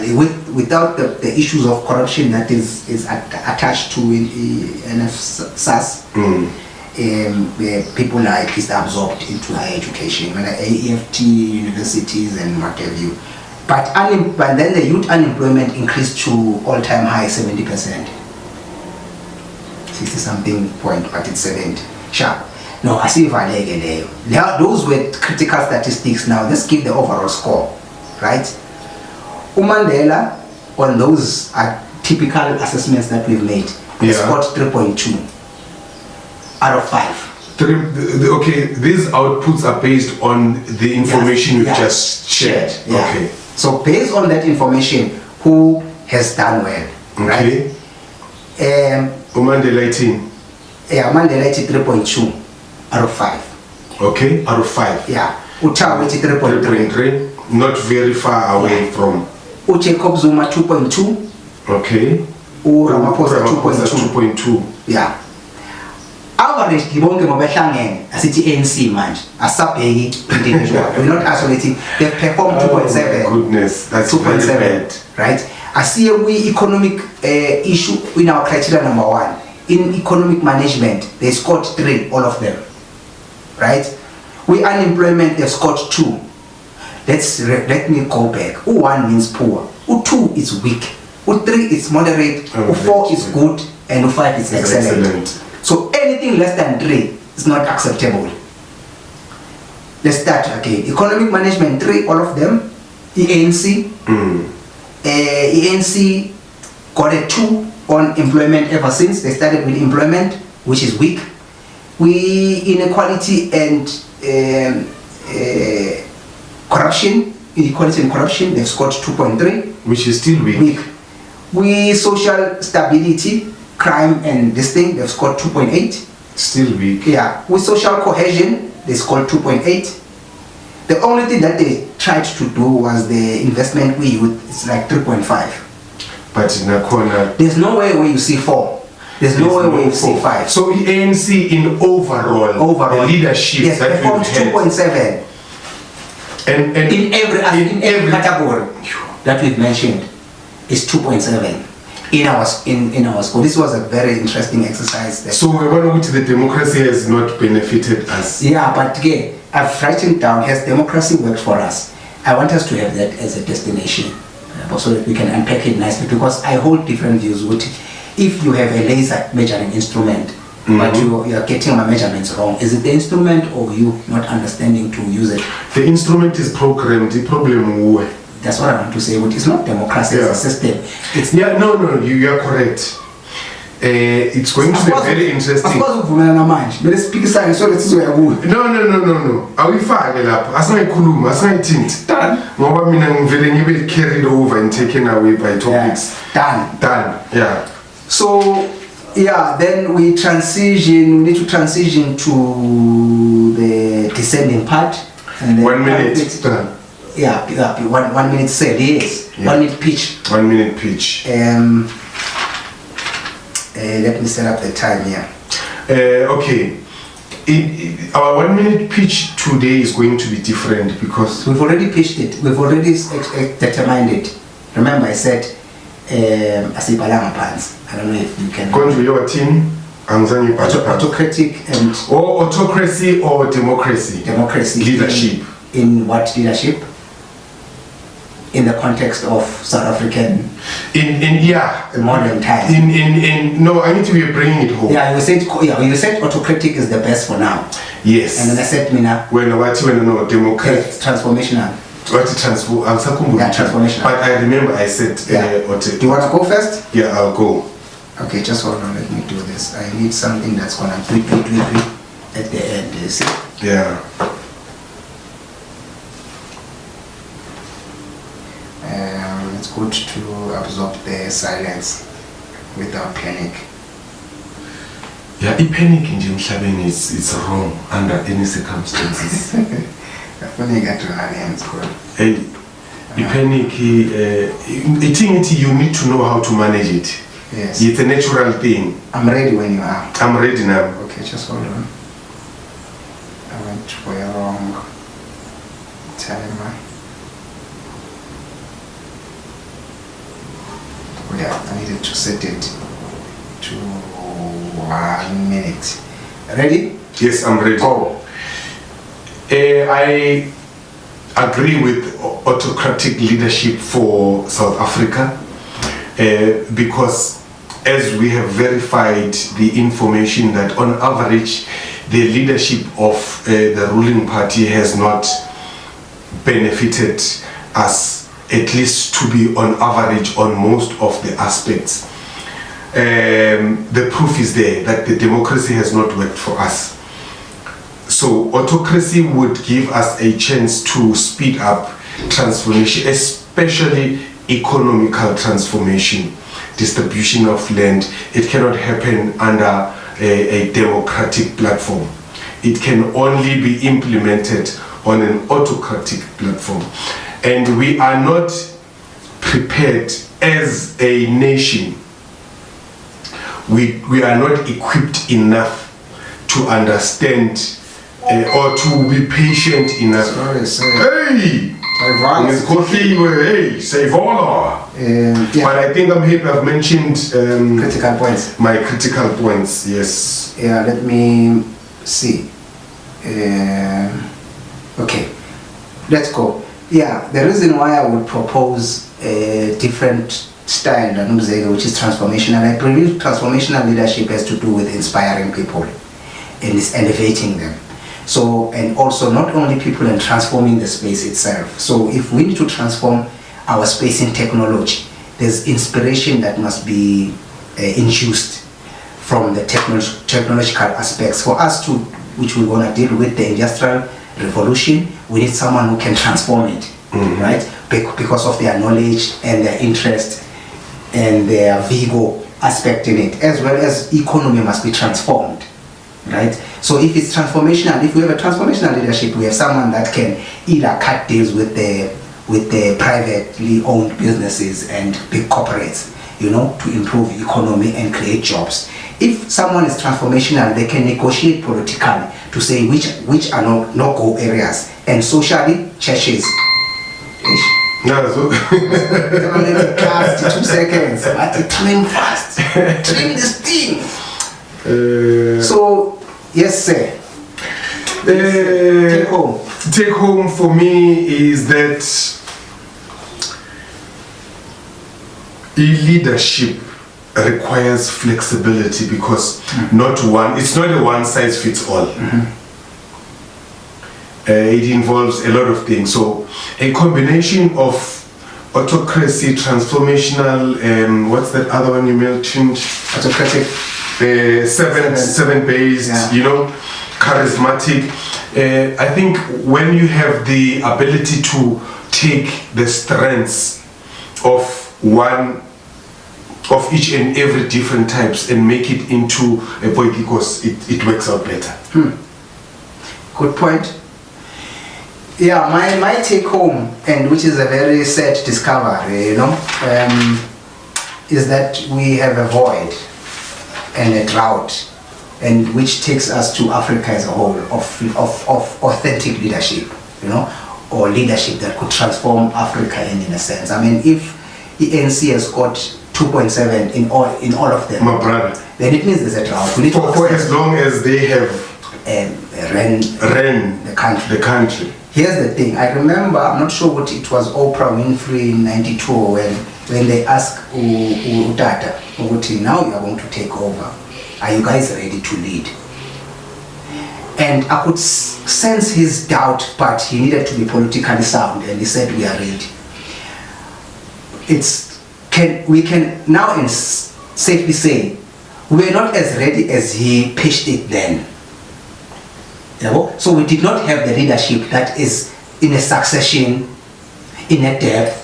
Without the issues of corruption that is attached to NFSAS, people are at least absorbed into higher education, AEFT, universities and what have you. But then the youth unemployment increased to all-time high 70%. 60-something point, but it's 70. Sharp. No, I see if I those were critical statistics. Now let's give the overall score, right? Mandela, on those are typical assessments that we've made, scored 3.2 out of 5. Okay, these outputs are based on the information you've just shared. Yeah. Okay. So based on that information, who has done well, right? Mandela 18. Yeah, Mandela 3.2 out of 5. Okay, out of 5. Yeah. Thabo 3.3. Not very far away from. Jacob Zuma 2.2. Okay. Ramaphosa 2.2. Yeah. Average gibonke ngobehlangene asithi ANC manje asabheki individual. We're not isolating. They've performed 2.7. Goodness, that's 2.7, right? I see we economic issue in our criteria number 1. In economic management, they scored 3, all of them. Right? We unemployment, they scored 2. Let me go back. 1 means poor. 2 is weak. 3 is moderate. 4 is good, and 5 is excellent. So anything less than 3 is not acceptable. Let's start again. Economic management 3, all of them. ENC. ENC got a 2 on employment ever since. They started with employment, which is weak. Inequality and corruption. Inequality and corruption, they've scored 2.3. Which is still weak. We social stability, crime and this thing, they've scored 2.8. Still weak. Yeah. With social cohesion, they scored 2.8. The only thing that they tried to do was the investment we use, it's like 3.5. But in a corner, there's no way where you see 4. There's no way where you see 5. So the ANC in overall the leadership yes, that performed 2.7. And in every category that we've mentioned is 2.7 in our school. This was a very interesting exercise. So the democracy has not benefited us. Yeah, but again, I've written down, has democracy worked for us? I want us to have that as a destination, so that we can unpack it nicely, because I hold different views. If you have a laser measuring instrument, but you are getting my measurements wrong, is it the instrument or you not understanding to use it? The instrument is programmed. The problem. That's what I want to say. It's not democracy as a system. No, you are correct. It's going to be very interesting. No. Awuyifake lapho. Asingayikhuluma, asingayithinti. Ngoba mina ngivele ngibe carried over and taken away by topics. Done. Yeah. So then we need to transition to the descending part. And 1 minute. Done. Yeah, 1 minute said, yes. Yeah. 1 minute pitch. 1 minute pitch. Let me set up the time here. Okay. Our 1 minute pitch today is going to be different because we've already pitched it. We've already determined it. Remember, I said, Asipalanga pants. I don't know if you can. Your team. Autocratic and. Or autocracy or democracy. Democracy. Leadership. In what leadership? In the context of South African modern times. No, I need to be bringing it home. You said autocratic is the best for now. Yes. And then I said Mina. No, democratic. Transformational. Transformational. But I remember I said do you want to go first? Yeah, I'll go. Okay, just hold on, let me do this. I need something that's gonna tweet at the end, you see? Yeah. It's good to absorb the silence without panic. Yeah, panic in Jim is wrong under any circumstances. Hey, panic, I think you need to know how to manage it. Yes. It's a natural thing. I'm ready when you are. I'm ready now. Okay, just hold on. I went for a wrong timer. Yeah, I needed to set it to 1 minute. Ready? Yes, I'm ready. Go. I agree with autocratic leadership for South Africa because as we have verified the information that on average the leadership of the ruling party has not benefited us, at least to be on average on most of the aspects. The proof is there that the democracy has not worked for us. So autocracy would give us a chance to speed up transformation, especially economical transformation, distribution of land. It cannot happen under a democratic platform. It can only be implemented on an autocratic platform. And we are not prepared as a nation. We are not equipped enough to understand or to be patient enough. Hey! Hey, Savola! But I think I'm happy I've mentioned critical points. My critical points, yes. Yeah, let me see. Okay, let's go. Yeah, the reason why I would propose a different style, which is transformational. I believe transformational leadership has to do with inspiring people and is elevating them. So, and also not only people and transforming the space itself. So if we need to transform our space in technology, there's inspiration that must be induced from the technological aspects. For us to, which we're going to deal with the industrial revolution, we need someone who can transform it, right? Because of their knowledge and their interest and their vigor aspect in it, as well as economy must be transformed, right? So if it's transformational, if we have a transformational leadership, we have someone that can either cut deals with the privately owned businesses and big corporates, to improve economy and create jobs. if someone is transformational, they can negotiate politically to say which are no-go areas, and socially, churches. Yeah, so 2 seconds. But trim fast. Trim this thing. So, yes, sir. Take home. Take home for me is that leadership requires flexibility, because it's not a one size fits all. It involves a lot of things. So a combination of autocracy, transformational, and what's that other one you mentioned? Autocratic. Seven based, charismatic. I think when you have the ability to take the strengths of each and every different types and make it into a politicos, it works out better. Good point. Yeah, my take home, and which is a very sad discovery, is that we have a void and a drought, and which takes us to Africa as a whole of authentic leadership, or leadership that could transform Africa in a sense. I mean, if the ANC has got 2.7 in all of them, my brother, then it means there's a drought. We need for as long as they have ran the country. Here's the thing. I remember, I'm not sure what it was, Oprah Winfrey in '92 when they asked Utata, now you are going to take over. Are you guys ready to lead? And I could sense his doubt, but he needed to be politically sound, and he said, we are ready. We can now safely say we're not as ready as he pitched it then. So we did not have the leadership that is in a succession, in a depth,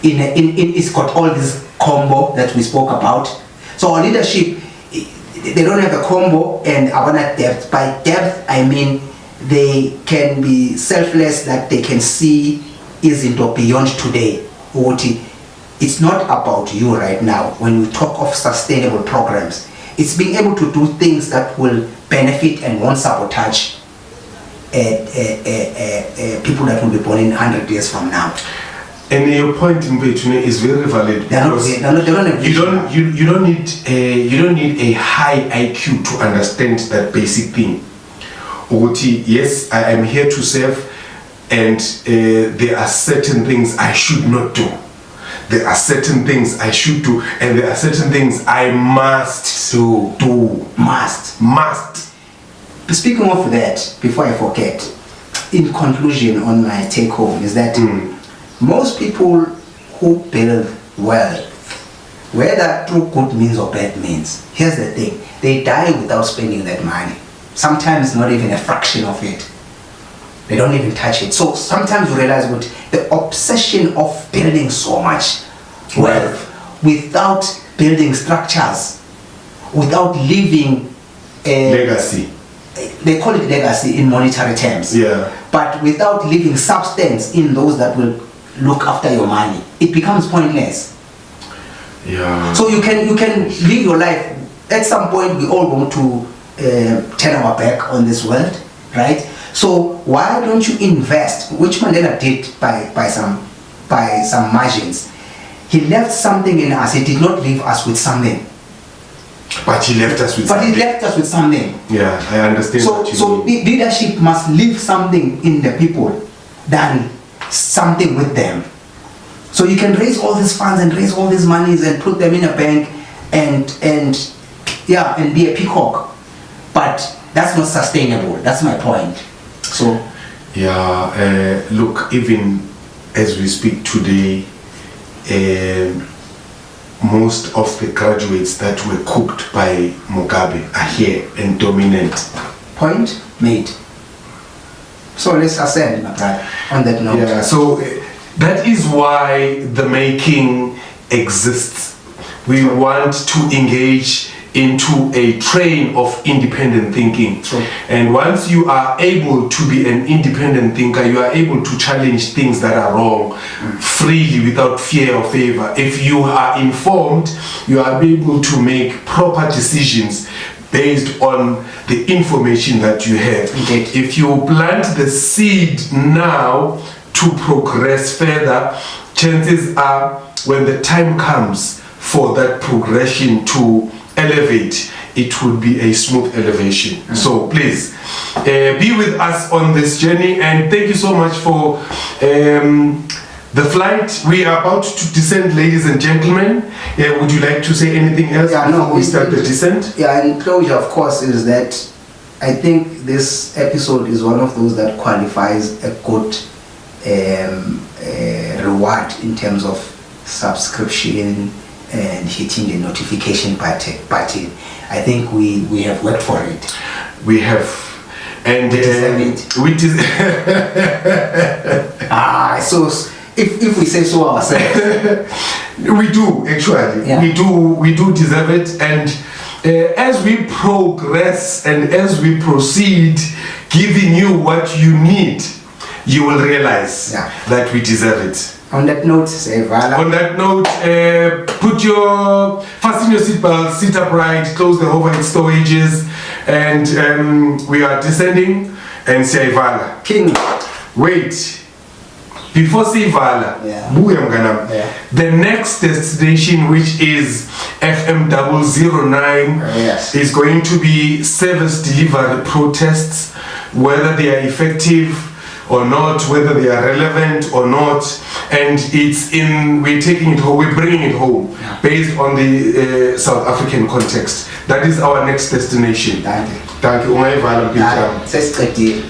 it's got all this combo that we spoke about. So our leadership, they don't have a combo and I want a depth. By depth, I mean they can be selfless, that they can see is into beyond today. It's not about you right now. When we talk of sustainable programs, it's being able to do things that will benefit and won't sabotage people that will be born in 100 years from now. And your point in between is very valid. You don't need a high IQ to understand that basic thing. Yes, I am here to serve, and there are certain things I should not do. There are certain things I should do, and there are certain things I must do. Must. Speaking of that, before I forget, in conclusion on my take home is that most people who build wealth, whether through good means or bad means, here's the thing, they die without spending that money. Sometimes not even a fraction of it. They don't even touch it. So sometimes you realize what the obsession of building so much wealth without building structures, without leaving a legacy. They call it legacy in monetary terms. Yeah. But without leaving substance in those that will look after your money, it becomes pointless. Yeah. So you can live your life. At some point, we all want to turn our back on this world, right? So why don't you invest, which Mandela did by some margins. He left something in us. He did not leave us with something. But he left us with something. Yeah, I understand. So leadership must leave something in the people than something with them. So you can raise all these funds and raise all these monies and put them in a bank and be a peacock. But that's not sustainable. That's my point. So look, even as we speak today, most of the graduates that were cooked by Mugabe are here and dominant. Point made. So let's ascend, my brother, on that note. Yeah, so that is why the making exists. We want to engage into a train of independent thinking. True. And once you are able to be an independent thinker, you are able to challenge things that are wrong freely without fear or favor. If you are informed, you are able to make proper decisions based on the information that you have. Indeed. If you plant the seed now to progress further, chances are when the time comes for that progression to elevate, it would be a smooth elevation. So please be with us on this journey, and thank you so much for the flight. We are about to descend, ladies and gentlemen. Would you like to say anything else before we start the descent? Yeah, in closure, of course, is that I think this episode is one of those that qualifies a good reward in terms of subscription and hitting the notification button. I think we have worked for it. We have. And we deserve it. So if we say so ourselves. We do, actually. Yeah. We do deserve it. And as we progress and as we proceed giving you what you need, you will realize that we deserve it. On that note, Vala. On that note, fasten your seatbelt, sit upright, close the overhead storages, and we are descending, and say Vala. King. Wait. Before say Vala, the next destination, which is FM 009, is going to be service delivery protests, whether they are effective or not, whether they are relevant or not, and we're taking it home, we're bringing it home based on the South African context. That is our next destination. Thank you.